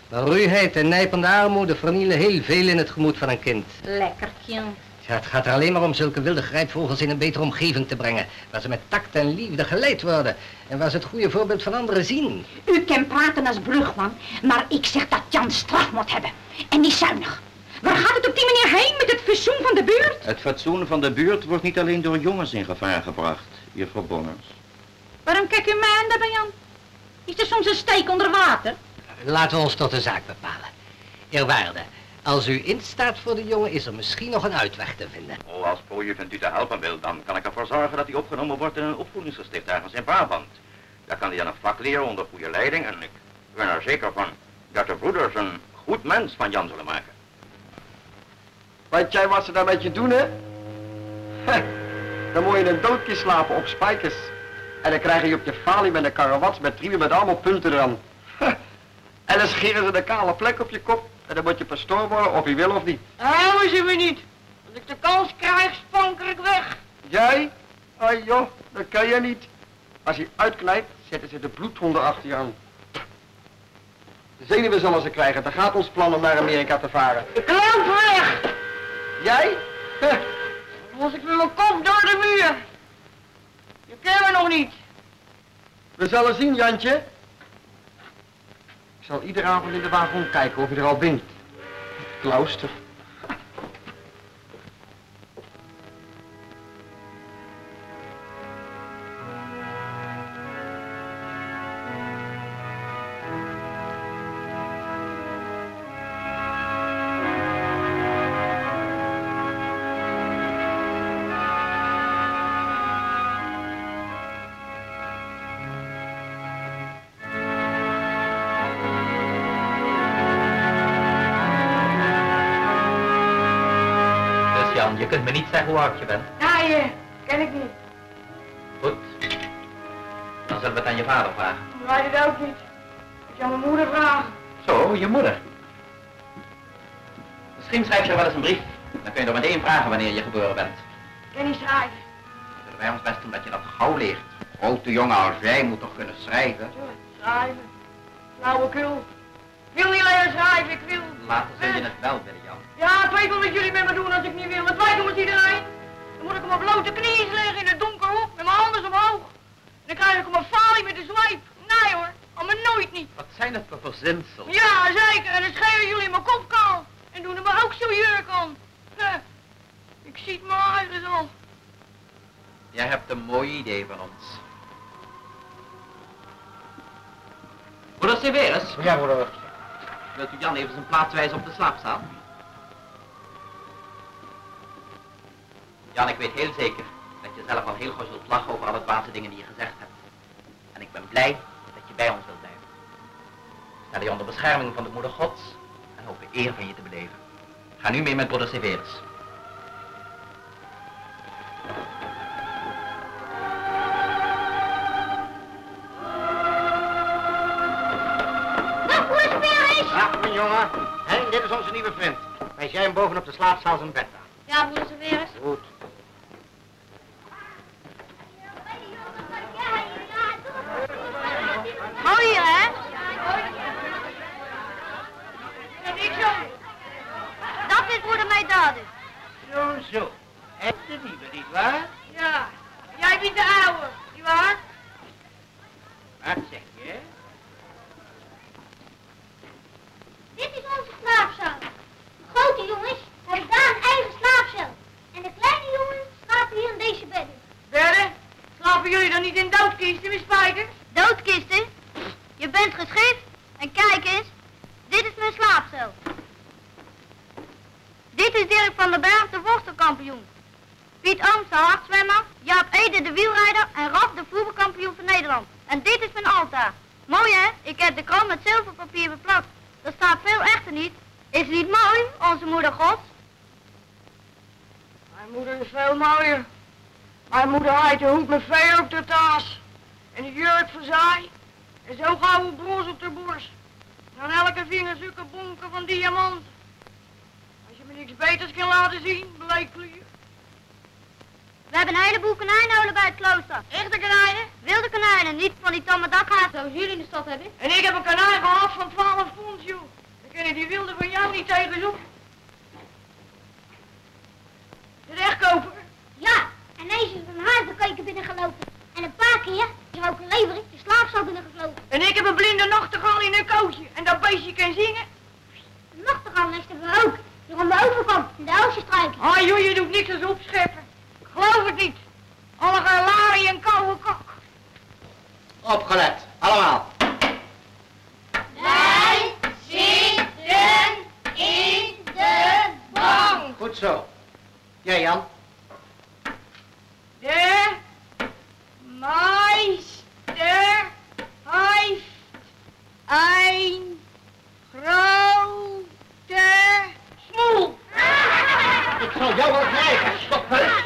Maar ruwheid en nijpende armoede vernielen heel veel in het gemoed van een kind. Lekker kind. Ja, het gaat er alleen maar om zulke wilde grijpvogels in een betere omgeving te brengen. Waar ze met tact en liefde geleid worden. En waar ze het goede voorbeeld van anderen zien. U kan praten als brugman, maar ik zeg dat Jan straf moet hebben. En niet zuinig. Waar gaat het op die manier heen met het fatsoen van de buurt? Het fatsoen van de buurt wordt niet alleen door jongens in gevaar gebracht, juffrouw Bongers. Waarom kijkt u mij aan daarbij, Jan? Is er soms een steek onder water? Laten we ons tot de zaak bepalen. Eerwaarde, als u instaat voor de jongen, is er misschien nog een uitweg te vinden. Oh, als pro-juvent u te helpen wil, dan kan ik ervoor zorgen dat hij opgenomen wordt in een opvoedingsgesticht ergens in Brabant. Daar kan hij dan een vak leren onder goede leiding en ik ben er zeker van dat de broeders een goed mens van Jan zullen maken. Weet jij wat ze daar met je doen, hè? Dan moet je een doodje slapen op spijkers. En dan krijg je op je falie met een karawats met riemen met allemaal punten eraan. En dan scheren ze de kale plek op je kop. En dan moet je pastoor worden, of je wil of niet. Houden ze me niet. Als ik de kans krijg, spanker ik weg. Jij? Ah joh, dat kan je niet. Als je uitknijpt, zetten ze de bloedhonden achter je aan. De zenuwen zullen ze krijgen. Dan gaat ons plan om naar Amerika te varen. Ik loop weg. Jij? Dan was ik met mijn kop door de muur. Je kent me nog niet. We zullen zien, Jantje. Ik zal iedere avond in de wagon kijken of je er al bent. Klooster. Je kunt me niet zeggen hoe oud je bent. Nee, ken ik niet. Goed. Dan zullen we het aan je vader vragen. Ik weet het ook niet. Ik zal mijn moeder vragen. Zo, je moeder. Misschien schrijf je er wel eens een brief. Dan kun je er meteen vragen wanneer je geboren bent. Ik kan niet schrijven. Dan zullen wij ons best doen dat je dat gauw leert. Grote jongen als jij moet toch kunnen schrijven? Schrijven. Flauwekul. Ik wil niet leren schrijven, ik wil. Later zul je het wel willen, Jan. Ja, ik weet wel wat jullie met me doen als ik niet wil. Dat weet nog eens iedereen. Dan moet ik op mijn blote knieën liggen in het donker hoek met mijn handen omhoog. En dan krijg ik op mijn falie met de zweep. Nee hoor, allemaal nooit niet. Wat zijn het voor verzinsels? Ja, zeker. En dan scheren jullie mijn kop kaal. En doen er me ook zo'n jurk aan. Ik zie het maar eigen al. Jij hebt een mooi idee van ons. Broeder Severus? Ja, broeder. Wilt u Jan even zijn plaats wijzen op de slaapzaal? Jan, ik weet heel zeker dat je zelf al heel gauw zult lachen over alle dwaze dingen die je gezegd hebt. En ik ben blij dat je bij ons wilt blijven. We stellen je onder bescherming van de moeder Gods en hopen eer van je te beleven. Ga nu mee met broeder Severus. Dag, mijn jongen. Henk, dit is onze nieuwe vriend. Wijs jij hem bovenop de slaapzaal zijn bed aan. Ja, broeder Severus. Goed. Mooi hier, hè? Dat is broeder mij daders. Zo. En de nieuwe, nietwaar? Ja, jij bent de oude, nietwaar? Wat zeg je? Dit is onze slaapzaal. De grote jongens hebben daar een eigen slaapcel. En de kleine jongens slapen hier in deze bedden. Bedden? Slapen jullie dan niet in doodkisten met spijkers? Doodkisten? Je bent geschikt. En kijk eens, dit is mijn slaapcel. Dit is Dirk van den Berg, de worstelkampioen. Piet Ooms, de hartzwemmer. Jaap Ede, de wielrijder. En Raf, de voetbalkampioen van Nederland. En dit is mijn altaar. Mooi hè? Ik heb de kroon met zilverpapier beplakt. Er staat veel echter niet. Is het niet mooi, onze moeder Gods? Mijn moeder is veel mooier. Mijn moeder had de hoed met vee op de taas. En de jurk verzaaid. En zo gouden bros op de borst. En aan elke vinger zulke bonken van diamant. Als je me niks beters kan laten zien, bleekvlier. We hebben een heleboel konijnenholen bij het klooster. Echte konijnen? Wilde konijnen, niet van die tamme dakhazen zoals jullie in de stad hebben. En ik heb een konijn gehad van 12 pond, joh. Dan kunnen die wilde van jou niet tegen op. De rechtkoper? Ja, en deze is een haardekeuken binnengelopen. En een paar keer is er ook een leverik de slaapzaal binnengevlogen. En ik heb een blinde nachtegaal in een kootje. En dat beestje kan zingen. De nachtegaal nesten we ook. Hier aan de overkant, in de Elsje-struiken. Ah joh, je doet niks als opscheppen. Ik geloof het niet. Alle galarie en koude kak. Opgelet, allemaal. Wij zitten in de bank. Goed zo. Jij, Jan. De meester heeft een grote smoel. Ik zal jou wel krijgen, stopheus.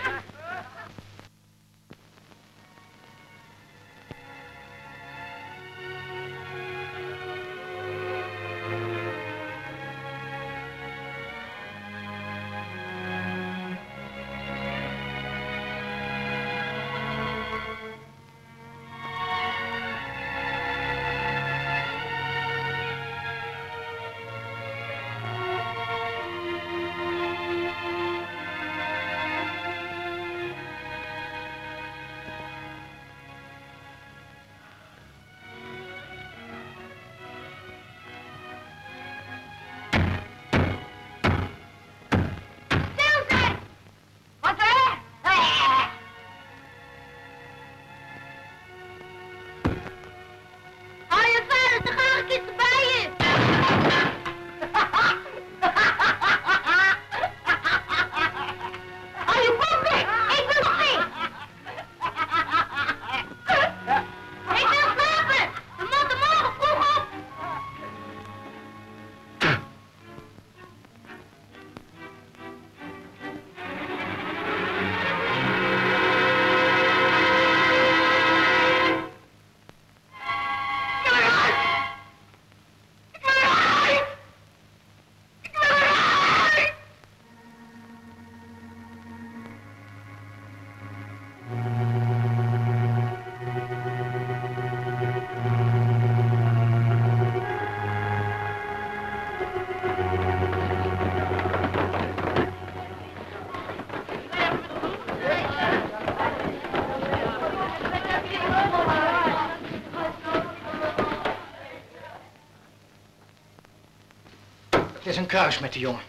een kruis met die jongen.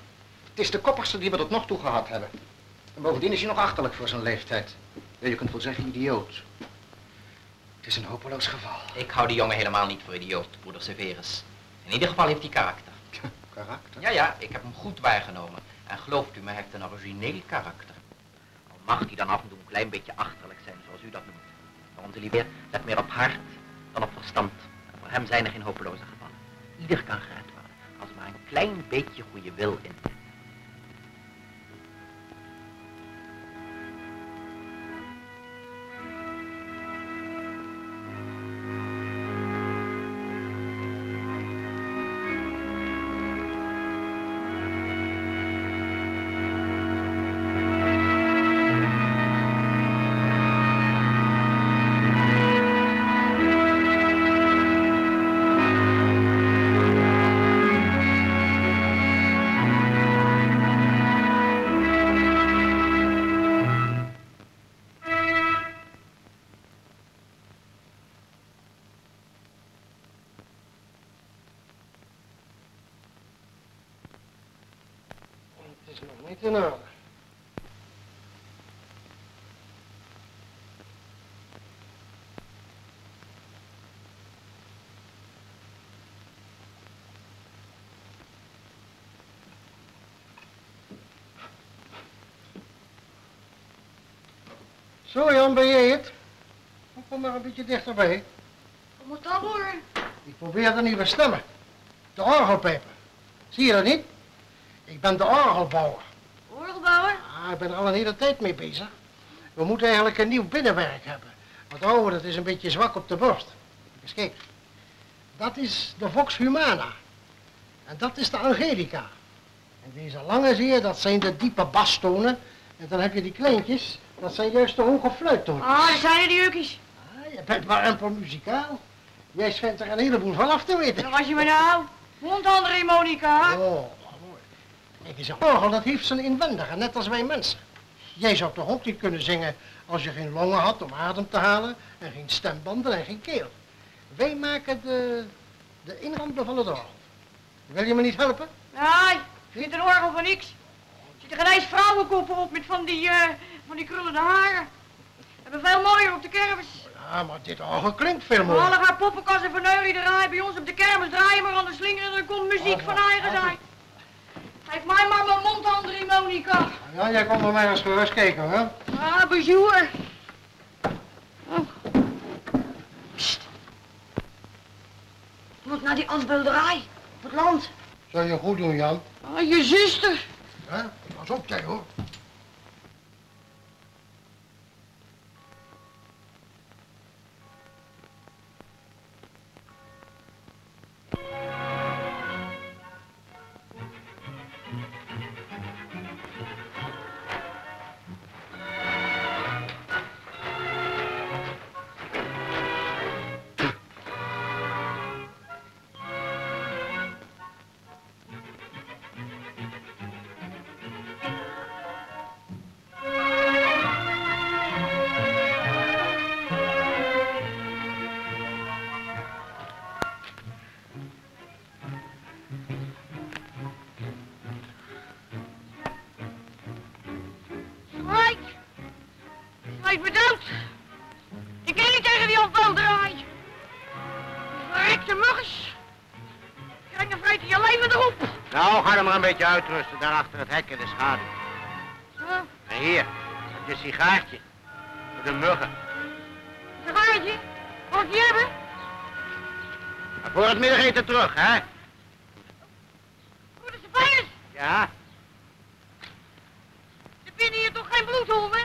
Het is de koppigste die we tot nog toe gehad hebben. En bovendien is hij nog achterlijk voor zijn leeftijd. Ja, je kunt wel zeggen idioot. Het is een hopeloos geval. Ik hou die jongen helemaal niet voor idioot, broeder Severus. In ieder geval heeft hij karakter. Karakter? Ja, ik heb hem goed waargenomen. En gelooft u me, hij heeft een origineel karakter. Al mag hij dan af en toe een klein beetje achterlijk zijn, zoals u dat noemt. Maar onze lieve let meer op hart dan op verstand. En voor hem zijn er geen hopeloze gevallen. Ieder kan gered worden, als er maar een klein beetje goede wil in zit. Het is nog niet in orde. Zo Jan, ben jij het? Kom maar een beetje dichterbij. Wat moet dat worden? Ik probeer de nieuwe stemmen. De orgelpeper. Zie je dat niet? Ik ben de orgelbouwer. Orgelbouwer? Ah, ik ben er al een hele tijd mee bezig. We moeten eigenlijk een nieuw binnenwerk hebben. Want oude, dat is een beetje zwak op de borst. Dus kijk, dat is de Vox Humana. En dat is de Angelica. En deze lange zie je, dat zijn de diepe bastonen. En dan heb je die kleintjes, dat zijn juist de hoge fluittonen. Ah, dat zijn die jukkies. Ah, je bent maar amper muzikaal. Jij schijnt er een heleboel van af te weten. Dan was je me nou. Mondharmonica. Oh, mooi. Kijk eens, een orgel, dat heeft zijn inwendige, net als wij mensen. Jij zou toch ook niet kunnen zingen als je geen longen had om adem te halen en geen stembanden en geen keel. Wij maken de inrampen van het orgel. Wil je me niet helpen? Nee, ik vind een orgel van niks. Er zitten geen eens vrouwenkoppen op met van die krullende haren. We hebben veel mooier op de kermis. Ja, maar dit orgel klinkt veel mooier. Alle gaan poppenkassen van neurie draaien. Bij ons op de kermis draaien maar aan de slinger en er komt muziek van eigen zijn. Geef mij maar mijn mondharmonica. Ja, jij komt bij mij eens gerust kijken, hè? Ah, bonjour. Oh. Psst. Ik moet naar die afbeelderij op het land. Zou je goed doen, Jan? Ah, je zuster. Ja, pas op, jij hoor. Ik ben dood. Ik kan niet tegen die afbeelderij. Verrekte muggens. Krijg een vreten je leven erop. Nou, ga er maar een beetje uitrusten, daar achter het hek in de schaduw. Zo, En hier, heb je een sigaartje. Voor de muggen. sigaartje. Mag ik die hebben? Maar voor het middageten terug, hè? Voor de Sibelius. Ja? Er binnen hier toch geen bloedhonden?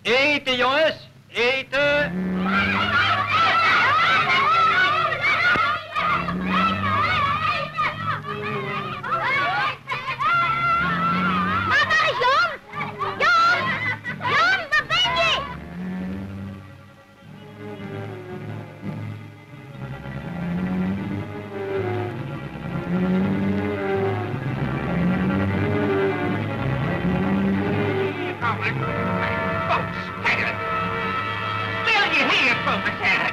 Eten, jongens! Eten! Maar waar is Jan? Jan! Jan, waar ben je? Stel je hier, commissaris.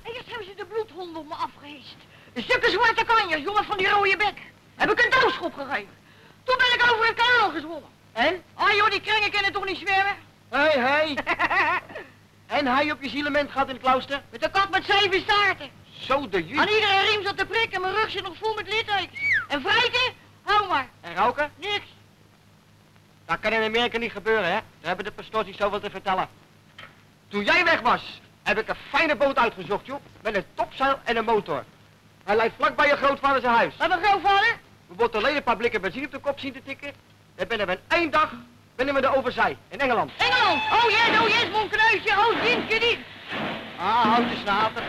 Eerst hebben ze de bloedhonden op me afgeheest. Zulke zwarte kanjers, jongen van die rode bek. Heb ik een doodschop gegeven. Toen ben ik over een kanaal gezwommen. En? Ah joh, die kringen kennen toch niet zwemmen? Hé. En hij op je zielement gaat in het klooster? Met een kat met 7 staarten. Zo de Aan iedere riem zat de prik en mijn rug zit nog vol met littekens. En wrijken? Hou maar. En roken? Niks. Dat kan in Amerika niet gebeuren, hè? Daar hebben de pastoors niet zoveel te vertellen. Toen jij weg was, heb ik een fijne boot uitgezocht, joh. Met een topzeil en een motor. Hij lijkt vlak bij je grootvader zijn huis. Wat mijn grootvader? We moeten alleen een paar blikken benzine op de kop zien te tikken. Dan binnen we in 1 dag binnen we de overzij, in Engeland. Engeland! Oh yes, mon kneusje, oh Jimke niet. Ah, houd je snater.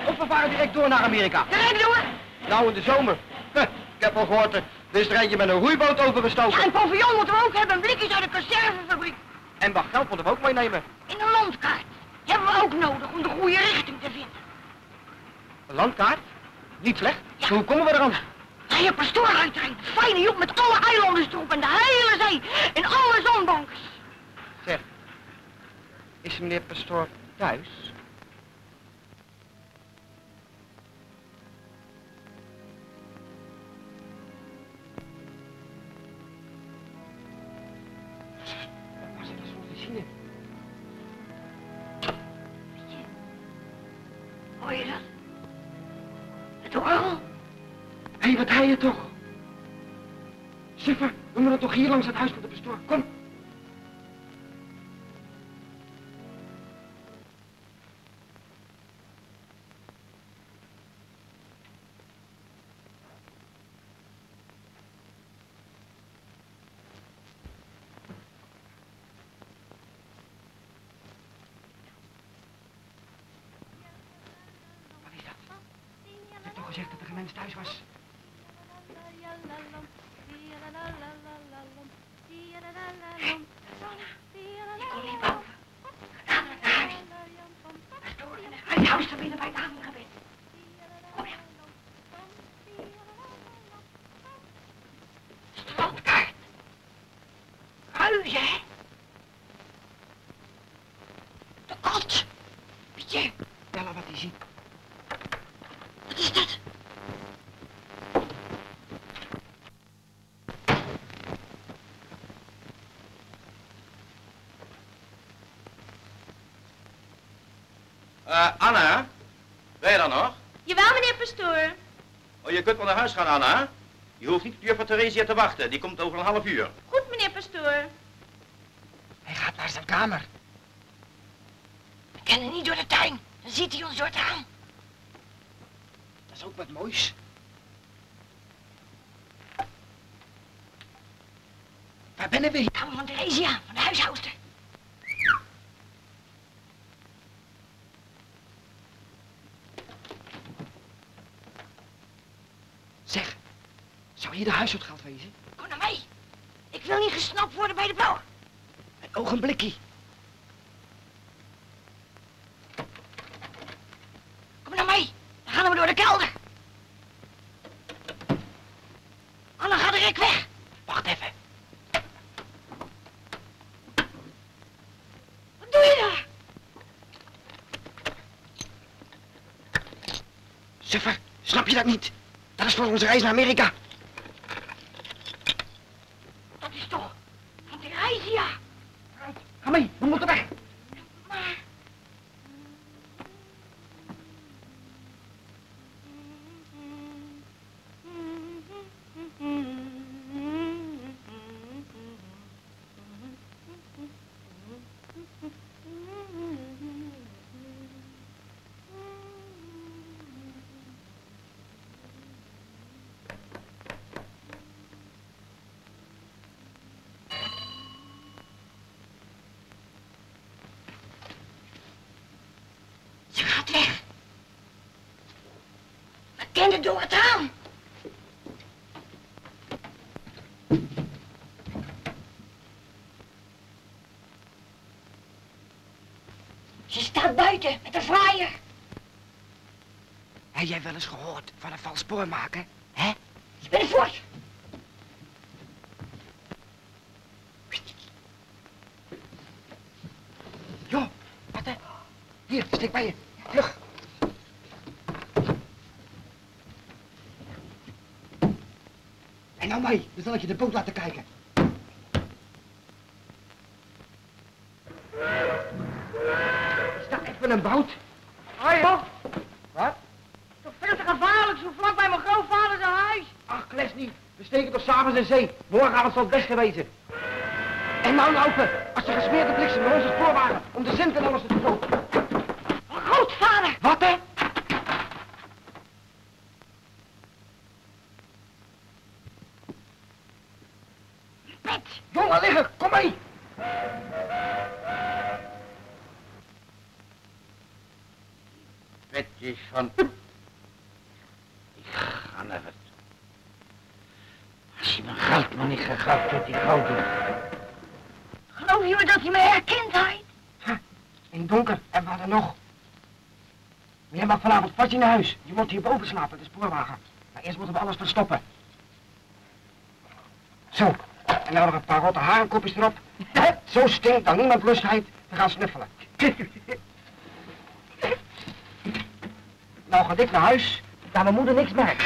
Of we varen direct door naar Amerika. Direct door? Nou, in de zomer. Ik heb al gehoord, er is er eentje met een roeiboot overgestoken. Ja, een paviljoen moeten we ook hebben, blikjes uit de conservenfabriek. En wat geld moeten we ook meenemen. In een landkaart. Die hebben we ook nodig om de goede richting te vinden. Een landkaart? Niet slecht. Ja. Hoe komen we eraan? Naar je pastoor uitrijden. Fijne job met alle eilanders erop en de hele zee. En alle zandbankers. Zeg, is meneer pastoor thuis? Wat was het als we gezien hebben? Hoor je dat? Het orgel? Hé, wat hij je toch? Suffer, we moeten toch hier langs het huis van de pastoor. Kom. Wat is dat? Je hebt toch gezegd dat er een mens thuis was? Ik kom niet boven. Dadelijk naar huis. Pastoor in het huis te binnen bij het avondgebed. Kom ja. Strandkaart. Huizen, hè? De kat. Pietje. Tel haar wat hij ziet. Wat is dat? Anna, ben je dan nog? Jawel, meneer pastoor. Oh, je kunt wel naar huis gaan, Anna. Je hoeft niet op juffrouw Theresia te wachten. Die komt over een half uur. Goed, meneer pastoor. Hij gaat naar zijn kamer. We kennen niet door de tuin. Dan ziet hij ons door het raam. Dat is ook wat moois. Waar binnen we hier? Kamer van Theresia, van de huishoudster. Zeg, zou hier de huishoudgeld wezen? Kom naar mij. Ik wil niet gesnapt worden bij de bouwer. Een ogenblikkie. Kom naar mij. Dan gaan we door de kelder. Anna, ga direct weg. Wacht even. Wat doe je daar? Suffer, snap je dat niet? Dat is voor onze reis naar Amerika. mee, we moeten weg. Ze gaat weg. We kennen door het raam. Ze staat buiten met een vlaaier. Heb jij wel eens gehoord van een vals spoor maken? Hè? Ik ben voort. Joh, wat hè? Hier, steek bij je. Vlug. En nou mij, dan zal ik je de boot laten kijken. Is dat echt wel een boot? Hoi, joh. Wat? Toch veel te gevaarlijk, zo vlak bij mijn grootvader zijn huis. Ach, Kles niet. We steken toch s'avonds in zee. Morgenavond zal het beste wezen. En nou lopen, als je gesmeerde bliksem naar onze spoorwagen om de cent en alles te kopen. Mijn grootvader. Wat hè? Pet. Jongen, liggen, kom mee. Petjes van... Ik ga naar het. Als je mijn geld maar niet gegaafd hebt, die gouden. Geloof je me dat hij me herkent, hij? In het donker, en we hadden nog. Maar jij mag vanavond vast in huis. Je moet hierboven slapen, de spoorwagen. Maar eerst moeten we alles verstoppen. Zo, en nou nog een paar rotte harenkopjes erop. Zo stinkt dat niemand lust heeft te gaan snuffelen. Nou ga ik naar huis, daar mijn moeder niks merkt.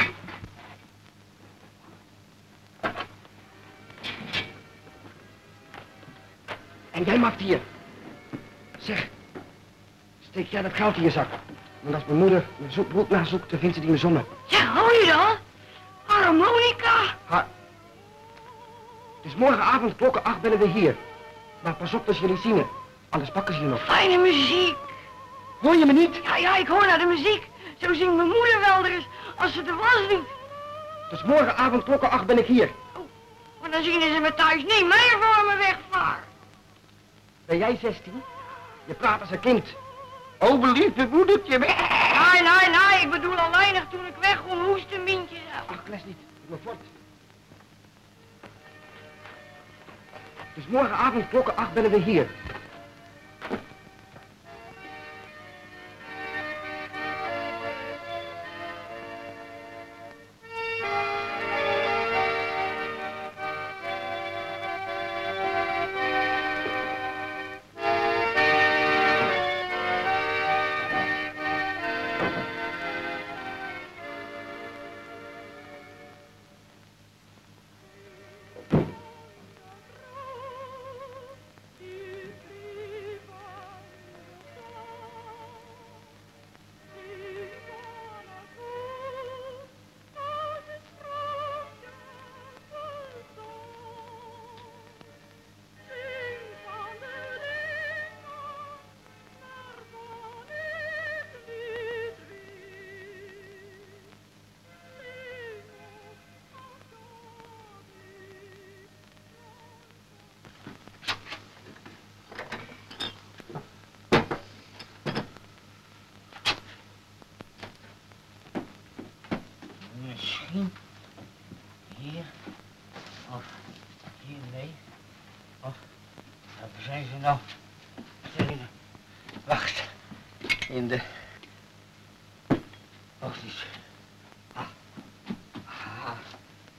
En jij maakt hier. Zeg, steek jij dat geld in je zak. Want als mijn moeder mijn broek nazoekt, dan vindt ze die in de zonne. Ja, hoor je dan? Harmonica. Dus morgenavond klokken 8 bellen we hier. Maar pas op als jullie zien, anders pakken ze je nog. Fijne muziek. Hoor je me niet? Ja, ik hoor naar de muziek. Zo zingt mijn moeder wel er eens, als ze de was doet. Dus morgenavond klokken 8 ben ik hier. Maar dan zien ze me thuis niet meer voor me wegvaar. Ben jij 16? Je praat als een kind. Oh, beliefde moedertje. Nee, ik bedoel al weinig toen ik weg kon hoesten, Mientje. Ach, Kles niet. Ik ben fort. Dus morgenavond klokken 8 bellen we hier. Misschien hier, of hier, nee, of, waar zijn ze nou? Wacht, in de, wacht eens.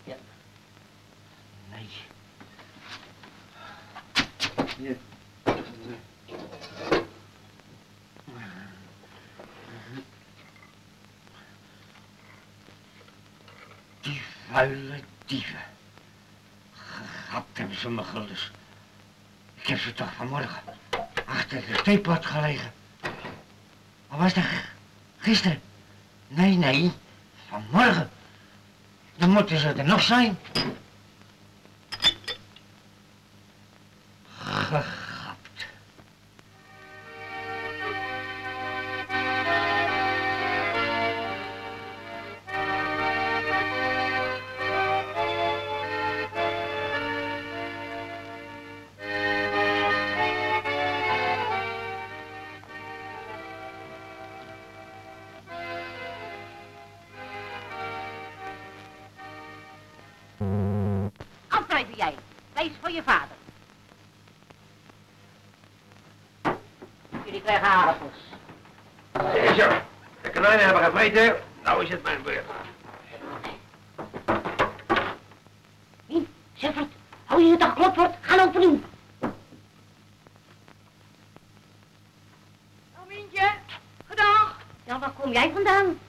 Ja, nee. Hier. Die vuile dieven. Gehapt hebben ze me guldens. Ik heb ze toch vanmorgen. achter de theepot gelegen. Wat was dat? Gisteren? Nee. Vanmorgen. Dan moeten ze er nog zijn. Gegapt. Afblijven jij. Wees voor je vader. Jullie krijgen aardappels. Zo, de konijnen hebben gegeten. Nou is het mijn beurt. Wien, Siffert, hou je het al geklopt wordt, ga lopen doen. Mientje, gedag. Ja, waar kom jij vandaan?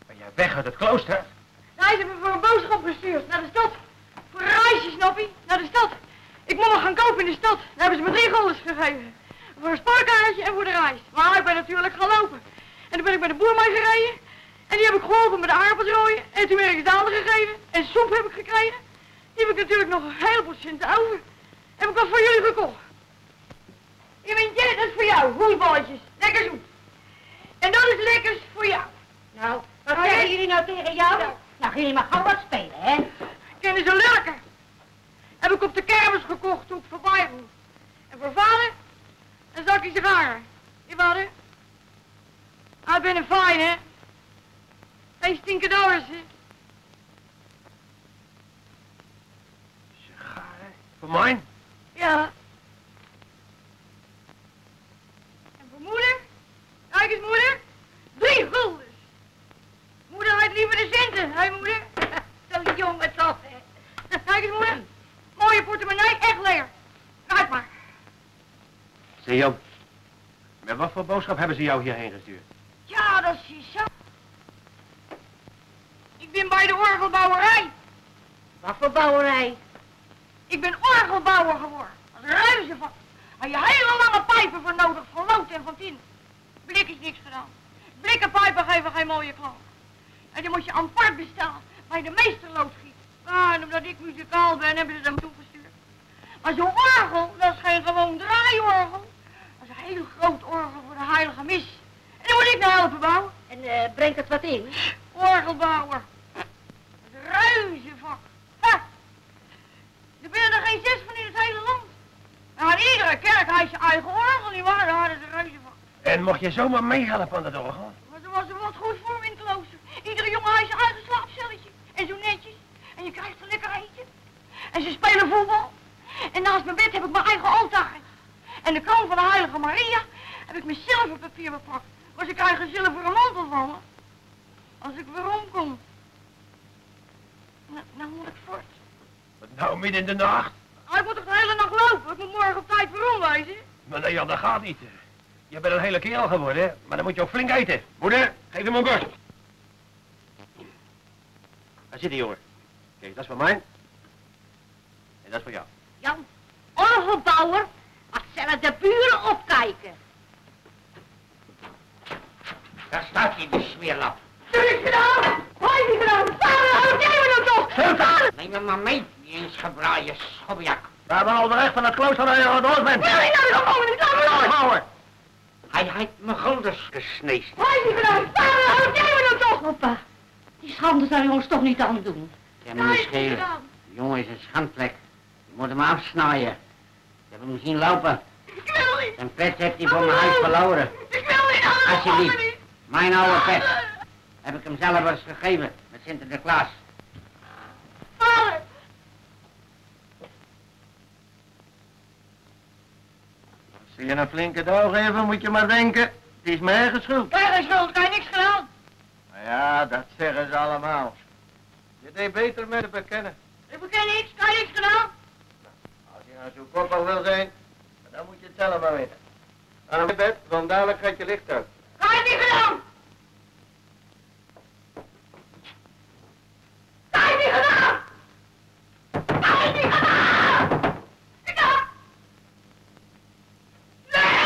Ben jij weg uit het klooster? Nou, ze hebben me voor een boodschap gestuurd, naar de stad. Voor een reisje, Snappie, naar de stad. Ik moet nog gaan kopen in de stad. Daar hebben ze me 3 guldens gegeven. Voor een spaarkaartje en voor de reis. Maar ik ben natuurlijk gaan lopen. En toen ben ik bij de boer mee gereden. En die heb ik geholpen met de aardappels rooien. En toen heb ik dalen gegeven. En soep heb ik gekregen. Die heb ik natuurlijk nog een heleboel centen over. Heb ik wat voor jullie gekocht. Je Mientje, dat is voor jou. Roeiballetjes. Lekker zoet. En dat is lekkers voor jou. Nou, wat zeggen jullie nou tegen jou? Nou, jullie maar gauw wat spelen, hè? Kennen ze lurken? Heb ik op de kermis gekocht toen ik voorbij moest. En voor vader, een zakje sigaren. Je vader? Ik ben een fijn, hè? Geen $10, hè? Sigaren? Voor mij? Ja. En voor moeder? Kijk eens, moeder. 3 guldens. Moeder had liever de centen, hè moeder? Zo'n jongen toch, hè? Kijk eens, moeder. Mooie portemonnee, echt leer. Kijk maar. Zeg Joop, met wat voor boodschap hebben ze jou hierheen gestuurd? Ja, dat is zo. Ik ben bij de orgelbouwerij. Wat voor bouwerij? Ik ben orgelbouwer geworden. Dat is reuze van. Had je hele lange pijpen voor nodig, van lood en van tin. Blik is niks gedaan. Blikken pijpen geven geen mooie klank. En die moet je apart bestellen bij de meesterloodgiet. En omdat ik muzikaal ben, hebben ze dat toegestuurd. Maar zo'n orgel, dat is geen gewoon draaiorgel. Dat is een heel groot orgel voor de heilige mis. En dan moet ik nou helpen bouwen. En brengt het wat in? Orgelbouwer. Dat is een reuzenvak. Ha! Er binnen er geen 6 van in het hele land. Nou, in iedere kerk heeft zijn eigen orgel, nietwaar? Ja, dat is een reuzenvak. En mocht je zomaar meehelpen aan dat orgel? Maar er was er wat goed voor in het klooster. Iedere jongen heeft zijn eigen slaapcelletje. En zo netjes. En je krijgt er lekker eten. En ze spelen voetbal. En naast mijn bed heb ik mijn eigen altaar. En de kroon van de heilige Maria heb ik met zilverpapier bepakt. Maar ze krijgen een zilveren mantel van me. Als ik weer omkom. Nou moet ik voort. Wat nou, midden in de nacht? Ik moet toch de hele nacht lopen? Ik moet morgen op tijd weer omwijzen. Maar nee, ja, dat gaat niet. Je bent een hele kerel geworden, hè? Maar dan moet je ook flink eten. Moeder, geef hem een borst. Daar zit die jongen. Kijk, dat is voor mij. En dat is voor jou. Jan, orgelbouwer, wat zullen de buren opkijken? Daar staat hij, die smeerlap. Doe ik gedaan? Hoi, niet gedaan. Vader, houd jij me dan toch? Vader! Neem hem maar mee, die eens gebraaide schobbejak. We hebben al de recht van het klooster dat je aan het oor bent. Nee, nou, gewoon niet. Laat me los. Houden. Hij heeft mijn guldens gesneest. Hoi, niet gedaan. Vader, houd jij me dan toch? Papa, die schande zou je ons toch niet aan doen. Ja, moet niet schelen. De jongen is een schandplek. Je moet hem afsnijden. Je hebt hem zien lopen. Ik wil niet. Zijn pet heeft hij voor mijn huis verloren. Ik wil niet. Alsjeblieft. Mijn oude pet. Heb ik hem zelf eens gegeven. Met Sinterklaas. Vader. Als je een flinke douw geven, moet je maar denken. Het is mijn eigen schuld. Eigen schuld, kan je niks gedaan. Nou ja, dat zeggen ze allemaal. Je deed beter met het bekennen. Ik beken niks, kan je niks gedaan. Als je nou zo koppig wil zijn, dan moet je het zelf maar weten. Aan mijn bed, want dadelijk gaat je licht uit. Kan je niet gedaan. Kan je niet gedaan. Kan je niet gedaan. Ik ga. Nee.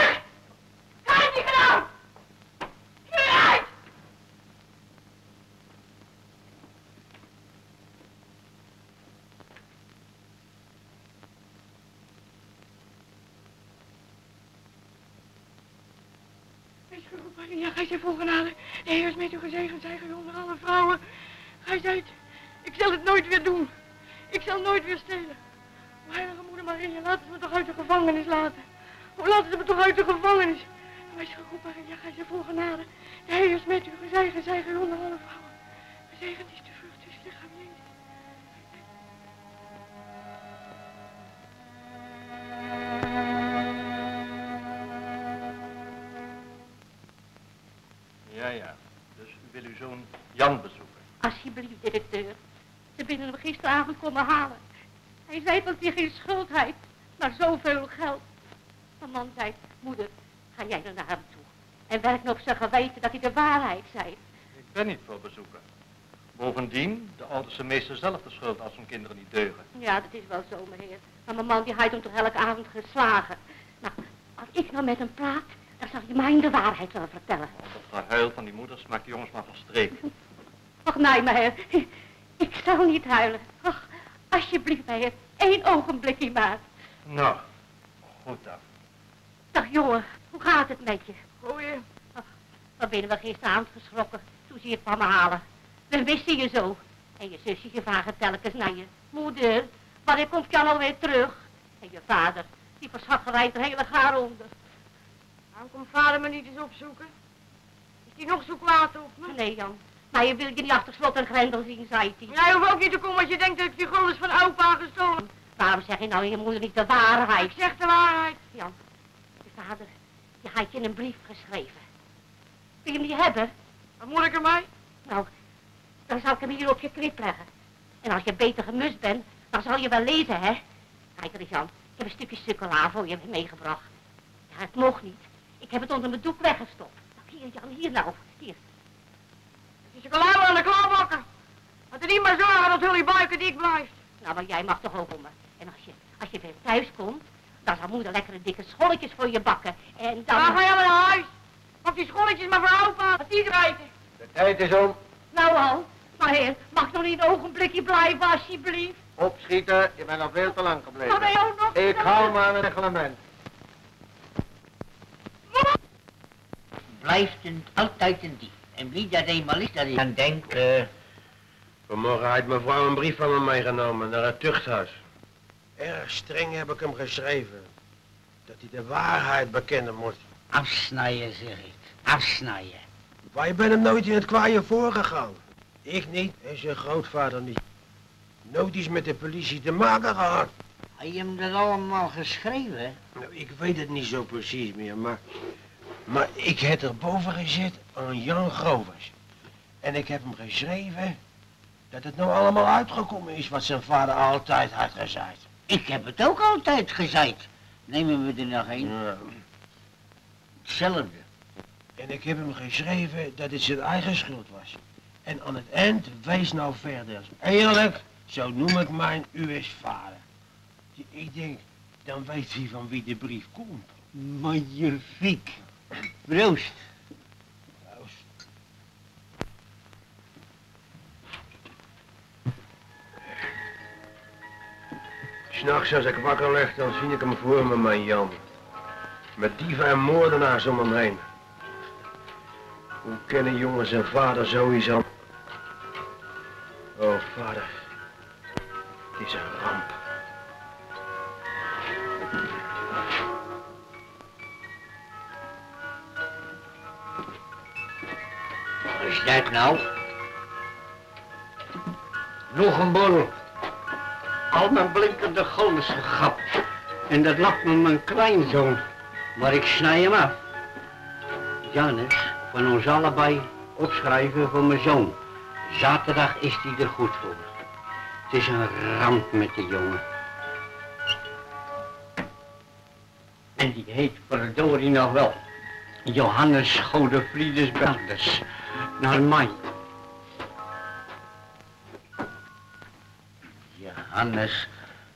Maria, gij zij vol genade. De Heer is met u gezegend, zij gij onder alle vrouwen. Gij zijt, ik zal het nooit weer doen. Ik zal nooit weer stelen. O, heilige moeder Maria, laten ze me toch uit de gevangenis laten. O, laten ze me toch uit de gevangenis. Wees geroep Maria, gij zij vol genade. De Heer is met u gezegend, zij gij onder alle vrouwen. Gezegend is de vrucht des lichaam Jezus. Ja. Dus u wil uw zoon Jan bezoeken? Alsjeblieft, directeur. Ze binnen hem gisteravond komen halen. Hij zei dat hij geen schuld heeft, maar zoveel geld. De man zei, moeder, ga jij dan naar hem toe. En werk nog op zijn geweten dat hij de waarheid zei. Ik ben niet voor bezoeken. Bovendien, de oudste meester zelf de schuld als zijn kinderen niet deugen. Ja, dat is wel zo, meneer. Maar mijn man die heeft hem toch elke avond geslagen. Nou, als ik nou met hem praat, dan zal hij mij de waarheid wel vertellen. Dat gehuil van die moeders maakt de jongens maar van streek. Och nee, meneer. Ik zal niet huilen. Och, alsjeblieft, meneer. 1 ogenblikje maar. Nou, goed dan. Dag jongen, hoe gaat het met je? Goeie. Ach, wat ben we gisteravond geschrokken toen ze je kwam halen. We missen je zo. En je zusje vragen telkens naar je. Moeder, wanneer komt Jan alweer terug? En je vader, die verschaggerijt er hele gaar onder. Waarom komt vader me niet eens opzoeken? Is die nog zo kwaad op me? Nee, Jan. Maar je wil je niet achter slot en grendel zien, zei hij. Jij hoeft ook niet te komen als je denkt dat ik die guldens van opa gestolen. Waarom zeg je nou je moeder niet de waarheid? Ik zeg de waarheid. Jan, je vader, die had je een brief geschreven. Wil je hem niet hebben? Wat moet ik ermee? Nou, dan zal ik hem hier op je klip leggen. En als je beter gemust bent, dan zal je wel lezen, hè? Kijk eens, Jan, ik heb een stukje chocola voor je meegebracht. Ja, het mocht niet. Ik heb het onder mijn doek weggestopt. Nou, hier, Jan, hier nou. Hier. Die chocola aan de klaarbakken. Laat er niet maar zorgen dat jullie buiken dik blijft. Nou, maar jij mag toch ook om me. En als je weer thuis komt, dan zal moeder lekkere dikke scholletjes voor je bakken. En dan... Dan ga je maar naar huis. Pak die scholletjes maar voor opa, dat die eten. De tijd is om. Nou al, maar heer, mag nog niet een ogenblikje blijven, alsjeblieft? Opschieten, je bent al veel te lang gebleven. Maar ben je ook nog... Ik hou me aan het reglement. Blijft altijd een dief. En wie dat eenmaal is, dat ik aan denk... Vanmorgen heeft mevrouw een brief van me meegenomen naar het tuchthuis. Erg streng heb ik hem geschreven. Dat hij de waarheid bekennen moet. Afsnijden, zeg ik. Afsnijden. Wij ben hem nooit in het kwaaie voorgegaan. Ik niet en zijn grootvader niet. Nooit iets met de politie te maken gehad. Heb je hem dat allemaal geschreven? Nou, ik weet het niet zo precies meer, maar ik heb erboven gezet aan Jan Grovers. En ik heb hem geschreven dat het nou allemaal uitgekomen is wat zijn vader altijd had gezegd. Ik heb het ook altijd gezegd. Nemen we er nog een? Ja. Hetzelfde. En ik heb hem geschreven dat het zijn eigen schuld was. En aan het eind wees nou verder. Eerlijk, zo noem ik mijn US-vader. Ik denk, dan weet hij van wie de brief komt. Magnifiek. Proost. Proost. 'S'nachts als ik wakker lig, dan zie ik hem voor me, mijn Jan. Met dieven en moordenaars om hem heen. Hoe kennen jongens en vader zoiets aan? Oh, vader. Het is een ramp. Wat is dat nou? Nog een bol. Al mijn blinkende gons gegapt. En dat lacht me mijn kleinzoon. Maar ik snij hem af. Jannes, van ons allebei opschrijven voor mijn zoon. Zaterdag is hij er goed voor. Het is een ramp met de jongen. En die heet verdorie nog wel Johannes Godefriedus Bernardus. Naar mij. Johannes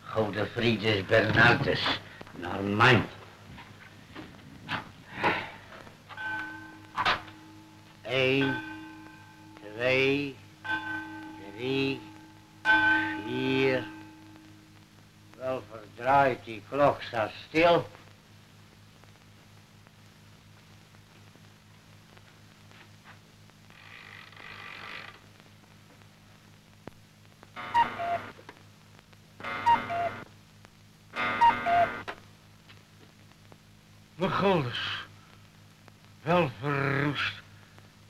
Godefriedus Bernardus. Naar mij. 1, 2, 3, 4. Wel verdraaid, die klok staat stil. Mijn guldens. Wel verroest.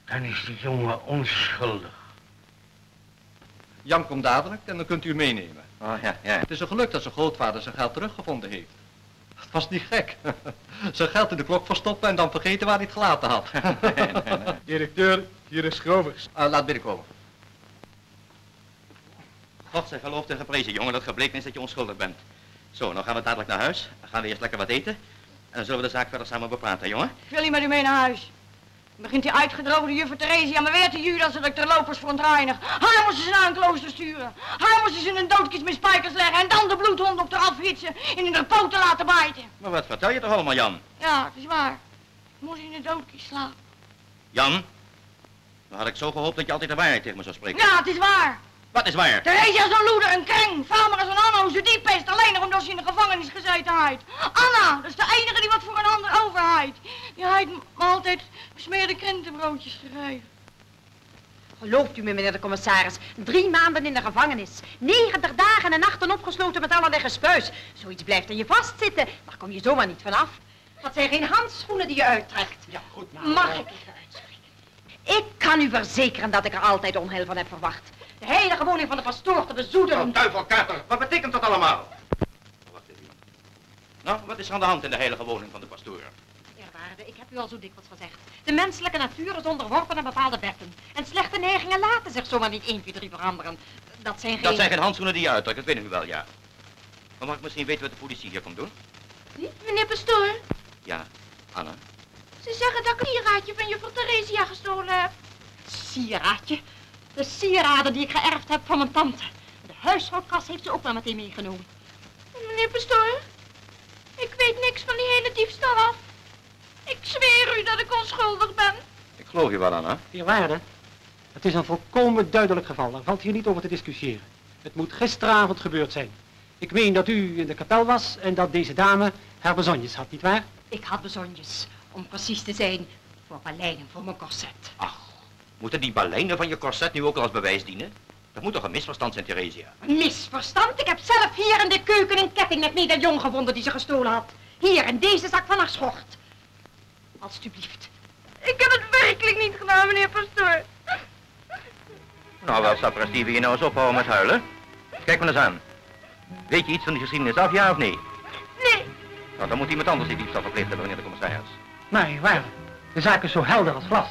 Dan is die jongen onschuldig. Jan komt dadelijk en dan kunt u meenemen. Oh, ja. Het is een geluk dat zijn grootvader zijn geld teruggevonden heeft. Het was niet gek. Zijn geld in de klok verstoppen en dan vergeten waar hij het gelaten had. Nee. Directeur, hier is Schrovers. Laat binnenkomen. God zij geloofd en geprezen, jongen, dat gebleken is dat je onschuldig bent. Zo, nou gaan we dadelijk naar huis. Dan gaan we eerst lekker wat eten. En dan zullen we de zaak verder samen bepraten, jongen. Ik wil niet met u mee naar huis. Dan begint die uitgedroogde juffrouw Theresia me weer te juren dat ik de lopers verontreinig. Haar moesten ze naar een klooster sturen. Haar moesten ze in een doodkist met spijkers leggen en dan de bloedhond op de afhitsen en in de poten laten bijten. Maar wat vertel je toch allemaal, Jan? Ja, het is waar. Ik moest in de doodkist slapen. Jan? Dan had ik zo gehoopt dat je altijd de waarheid tegen me zou spreken. Ja, het is waar. Wat is waar? Theresia is een loeder, een kreng. Vader is een Anno, ze die pest, alleen nog omdat ze in de gevangenis gezeten heeft. Anna, dat is de enige die wat voor een ander overheid. Die heeft me altijd besmeerde krentenbroodjes gegeven. Gelooft u me, meneer de commissaris, 3 maanden in de gevangenis. 90 dagen en nachten opgesloten met allerlei gespuis. Zoiets blijft aan je vastzitten. Daar kom je zomaar niet vanaf. Dat zijn geen handschoenen die je uittrekt. Ja, goed nou. Mag ik even uitspreken? Ik kan u verzekeren dat ik er altijd onheil van heb verwacht. De heilige woning van de pastoor te bezoedelen. Oh, duivelkater, wat betekent dat allemaal? Wacht even. Nou, wat is er aan de hand in de heilige woning van de pastoor? Eerwaarde, ik heb u al zo dikwijls gezegd. De menselijke natuur is onderworpen aan bepaalde wetten. En slechte neigingen laten zich zomaar niet 1, 2, 3 veranderen. Dat zijn geen handschoenen die je uittrekt, dat weet ik wel, ja. Maar mag ik misschien weten wat de politie hier komt doen? Meneer pastoor, Ja, Anna. ze zeggen dat ik een sieraadje van juffrouw Theresia gestolen heb. sieraadje. De sieraden die ik geërfd heb van mijn tante. De huishoudkast heeft ze ook wel meteen meegenomen. Meneer pastoor, ik weet niks van die hele diefstal af. Ik zweer u dat ik onschuldig ben. Ik geloof je wel, Anna. Eerwaarde, het is een volkomen duidelijk geval. Daar valt hier niet over te discussiëren. Het moet gisteravond gebeurd zijn. Ik meen dat u in de kapel was en dat deze dame haar bezonjes had, nietwaar? Ik had bezonjes, om precies te zijn, voor baleinen voor mijn corset. Ach, moeten die baleinen van je corset nu ook al als bewijs dienen? Dat moet toch een misverstand zijn, Theresia? Een misverstand? Ik heb zelf hier in de keuken een ketting met medaillon gevonden die ze gestolen had. Hier, in deze zak van haar schort. Alsjeblieft. Ik heb het werkelijk niet gedaan, meneer pastoor. Nou, wel, sapristi, wil je nou eens ophouden met huilen? Kijk me eens aan. Weet je iets van de geschiedenis af, ja of nee? Nee. Nou, dan moet iemand anders die diefstal verplicht hebben, meneer de commissaris. Nee, waar? De zaak is zo helder als glas.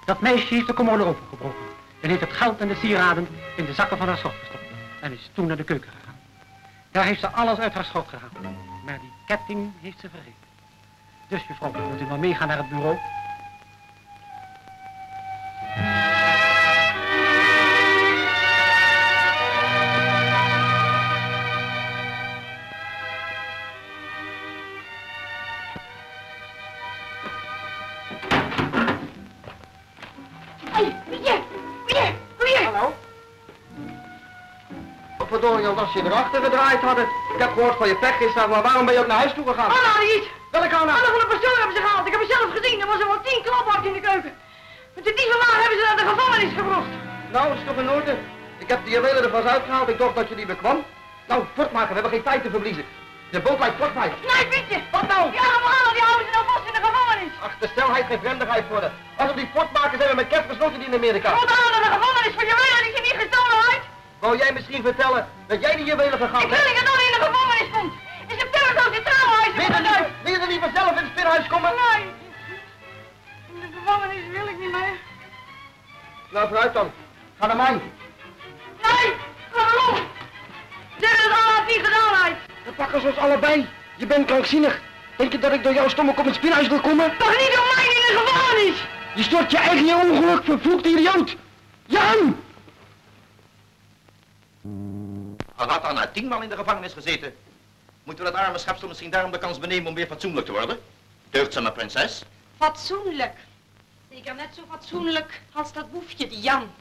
Dat meisje heeft de commode opengebroken. En heeft het geld en de sieraden in de zakken van haar schort gestopt. En is toen naar de keuken gegaan. Daar heeft ze alles uit haar schort gehaald. Maar die ketting heeft ze vergeten. Dus juffrouw, wilt u maar meegaan naar het bureau? Hallo? Verdorie, als je erachter gedraaid hadden. Ik heb gehoord van je pech gisteren, maar waarom ben je ook naar huis toe gegaan? Anna niet! Welke Anna? Anna van de pastoor hebben ze gehaald. Ik heb het zelf gezien. Er was er wel 10 klaphard in de keuken. Met de dievenwagen hebben ze naar de gevangenis gebracht. Nou, is toch in orde. Ik heb de juwelen er vast uitgehaald. Ik dacht dat je die bekwam. Nou, voortmaken, we hebben geen tijd te verliezen. De boot lijkt kortheid. Nee, Pietje! Wat nou? Die arme Anna, die houden ze nou vast in de gevangenis. Ach, de snelheid geen vreemdigheid worden. Als we die voortmaken zijn we met kerst gesloten die in Amerika. Komt Anna naar de gevangenis voor juwelen die ze niet gestolen heeft. Wou jij misschien vertellen dat jij die juwelen gegaan Ik wil dat Anna in de gevangenis komt. In september zou ze trouwhuis Wil je er liever zelf in het spinhuis komen? Nee. In de gevangenis wil ik niet meer. Nou, vooruit dan. Ga naar mij. Nee, waarom? Zeg dat Anna het niet gedaan heeft. Dan pakken ze ons allebei. Je bent krankzinnig. Denk je dat ik door jouw stomme kop in het spinhuis wil komen? Toch niet door mij in de gevangenis? Je stort je eigen je ongeluk, vervloekte idioot. Jan! Al had Anna 10 maal in de gevangenis gezeten. Moeten we dat arme schepsel misschien daarom de kans benemen om weer fatsoenlijk te worden? Deugdzame prinses? Fatsoenlijk. Zeker net zo fatsoenlijk als dat boefje, die Jan.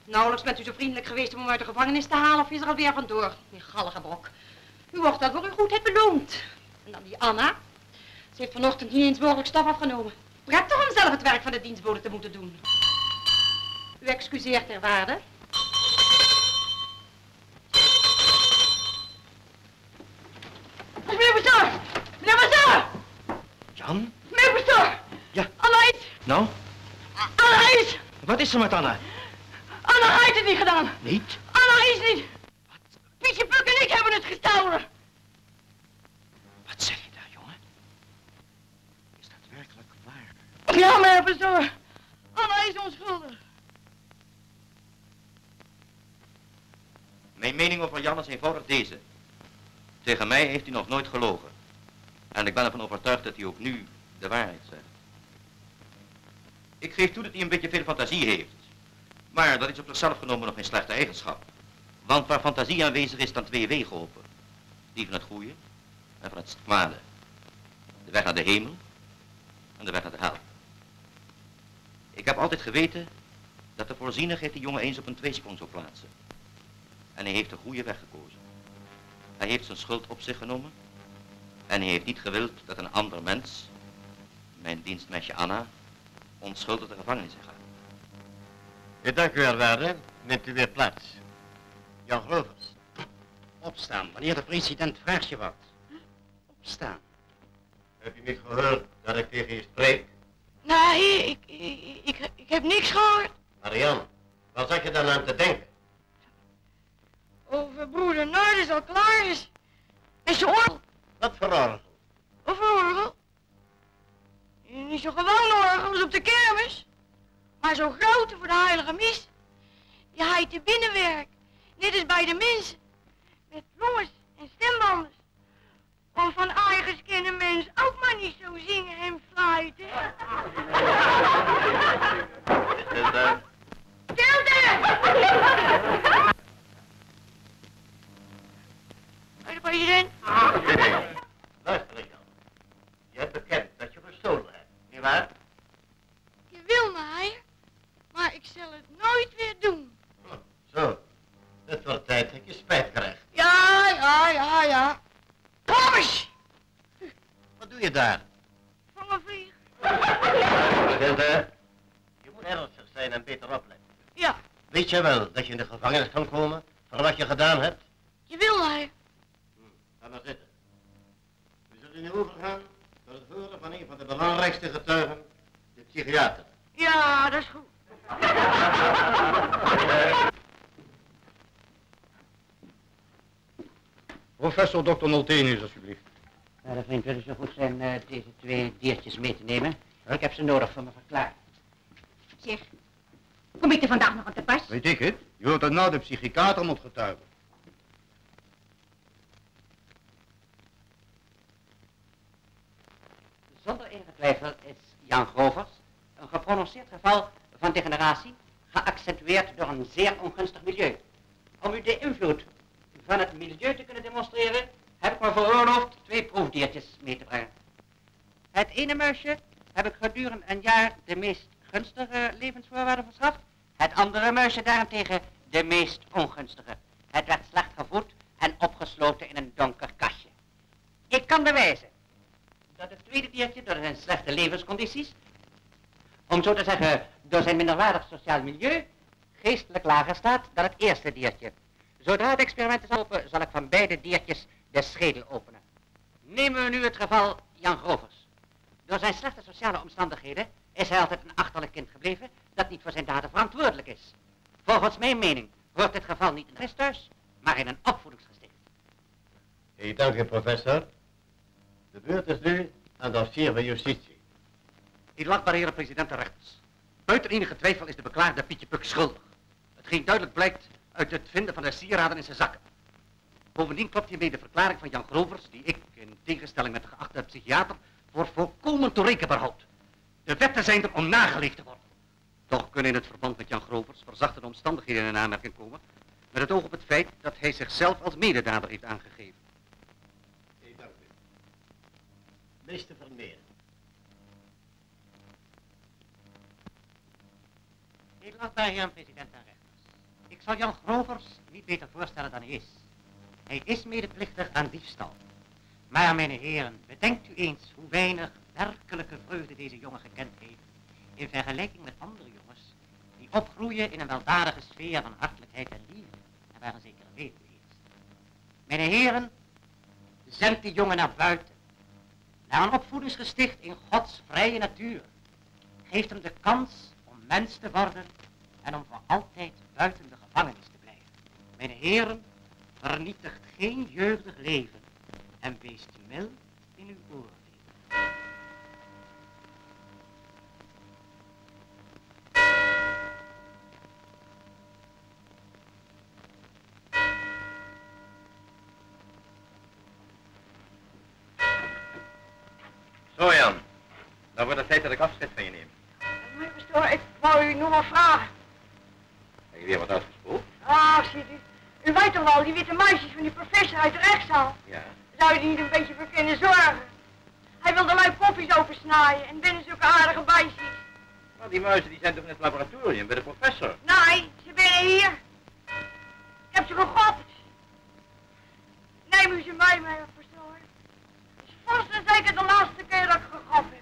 Nauwelijks bent u zo vriendelijk geweest om hem uit de gevangenis te halen of is er alweer vandoor. Die gallige brok. U wordt dat voor uw goedheid beloond. En dan die Anna. Ze heeft vanochtend niet eens mogelijk stof afgenomen. Prettig om zelf het werk van de dienstbode te moeten doen. U excuseert, eerwaarde. Meneer pastoor! Meneer pastoor! Ja? Jan? Meneer pastoor! Ja? Anna is... Nou? Anna is... Wat is er met Anna? Anna heeft het niet gedaan. Niet? Anna is niet. Pietje Puk en ik hebben het gestolen. Wat zeg je daar, jongen? Is dat werkelijk waar? Ja, meneer pastoor. Anna is onschuldig. Mijn mening over Jan is eenvoudig deze. Tegen mij heeft hij nog nooit gelogen. En ik ben ervan overtuigd dat hij ook nu de waarheid zegt. Ik geef toe dat hij een beetje veel fantasie heeft. Maar dat is op zichzelf genomen nog geen slechte eigenschap. Want waar fantasie aanwezig is, dan twee wegen open. Die van het goede en van het kwade. De weg naar de hemel en de weg naar de hel. Ik heb altijd geweten dat de voorzienigheid die jongen eens op een tweesprong zou plaatsen. En hij heeft de goede weg gekozen. Hij heeft zijn schuld op zich genomen. En hij heeft niet gewild dat een ander mens, mijn dienstmeisje Anna, onschuldig de gevangenis in gaat. Ja, dank u wel, waarde. Neemt u weer plaats. Jan Grovers. Opstaan, wanneer de president vraagt je wat. Opstaan. Heb je niet gehoord dat ik tegen je spreek? Nee, ik heb niks gehoord. Marianne, wat zat je dan aan te denken? Over broeder Nardus al klaar is. En zijn orgel. Wat voor orgel? Over orgel? Niet zo gewoon orgel als op de kermis. Maar zo grote voor de heilige mis. Je haait de binnenwerk. Net als bij de mensen. Met longens en stembanders. Om van eigens kunnen mens ook maar niet zo zingen en fluiten. Stilte. Stilte! Bij de president. Luister eens, Jan. Je hebt bekend dat je gestolen hebt, nietwaar? Je wil mij, maar ik zal het nooit weer doen. Zo. Het wordt tijd dat je spijt krijgt. Ja. Kom eens! Wat doe je daar? Vang een vlieg. Stilte. Je moet ernstig zijn en beter opletten. Ja, Weet je wel dat je in de gevangenis kan komen voor wat je gedaan hebt? je wil mij. Ga maar zitten. We zullen nu overgaan tot het horen van een van de belangrijkste getuigen, de psychiater. Ja, dat is goed. Professor Dr. Noltenius, alsjeblieft. Nou, vriend, wil u zo goed zijn deze twee diertjes mee te nemen? Ik heb ze nodig voor mijn verklaring. Zeg, kom ik er vandaag nog aan te pas? Weet ik het? Je hoort dat nou de psychiater moet getuigen. Zonder enige twijfel is Jan Grovers een geprononceerd geval van degeneratie, geaccentueerd door een zeer ongunstig milieu. Om u de invloed van het milieu te kunnen demonstreren, heb ik me veroorloofd 2 proefdiertjes mee te brengen. Het ene muisje heb ik gedurende een jaar de meest gunstige levensvoorwaarden verschaft. Het andere muisje daarentegen de meest ongunstige. Het werd slecht gevoed en opgesloten in een donker kastje. Ik kan bewijzen dat het tweede diertje door zijn slechte levenscondities, om zo te zeggen door zijn minderwaardig sociaal milieu, geestelijk lager staat dan het eerste diertje. Zodra het experiment is open, zal ik van beide diertjes de schedel openen. Nemen we nu het geval Jan Grovers. Door zijn slechte sociale omstandigheden is hij altijd een achterlijk kind gebleven dat niet voor zijn daden verantwoordelijk is. Volgens mijn mening hoort dit geval niet in een rusthuis, maar in een opvoedingsgesticht. Ik dank u, professor. De beurt is nu aan de officier van justitie. Edelachtbare heren president en rechters. Buiten enige twijfel is de beklaagde Pietje Puk schuldig. Hetgeen duidelijk blijkt uit het vinden van de sieraden in zijn zakken. Bovendien klopt hiermee de verklaring van Jan Grovers, die ik, in tegenstelling met de geachte psychiater, voor volkomen toerekenbaar houd. De wetten zijn er om nageleefd te worden. Toch kunnen in het verband met Jan Grovers verzachtende omstandigheden in aanmerking komen, met het oog op het feit dat hij zichzelf als mededader heeft aangegeven. Ik dank u. Meester Vermeer. Edelachtbare heren president en rechters. Ik zal Jan Grovers niet beter voorstellen dan hij is. Hij is medeplichtig aan diefstal. Maar, mijn heren, bedenkt u eens hoe weinig werkelijke vreugde deze jongen gekend heeft in vergelijking met andere jongens die opgroeien in een weldadige sfeer van hartelijkheid en liefde en waar een zekere weelde heerst. Mijn heren, zend die jongen naar buiten, naar een opvoedingsgesticht in Gods vrije natuur, geeft hem de kans om mens te worden en om voor altijd buiten de gevangenis te blijven. Mijn heren, vernietigt geen jeugdig leven en wees mild in uw oordeel. Zo Jan, dan wordt het tijd dat ik afscheid van je neem. Meneer Pastoor, ik wou u nog maar vragen. Heb je weer wat uitgesproken? Ah, ziet u. U weet toch wel, die witte meisjes van die professor uit de rechtszaal. Ja. Zou je er niet een beetje voor kunnen zorgen? Hij wil de lui poppies opensnijden en binnen zulke aardige beestjes. Maar die muizen die zijn toch in het laboratorium bij de professor? Nee, ze binnen hier. Ik heb ze gegopt. Neem u ze mee, meneer Pastoor. Het is vast en zeker de laatste keer dat ik gegopt heb.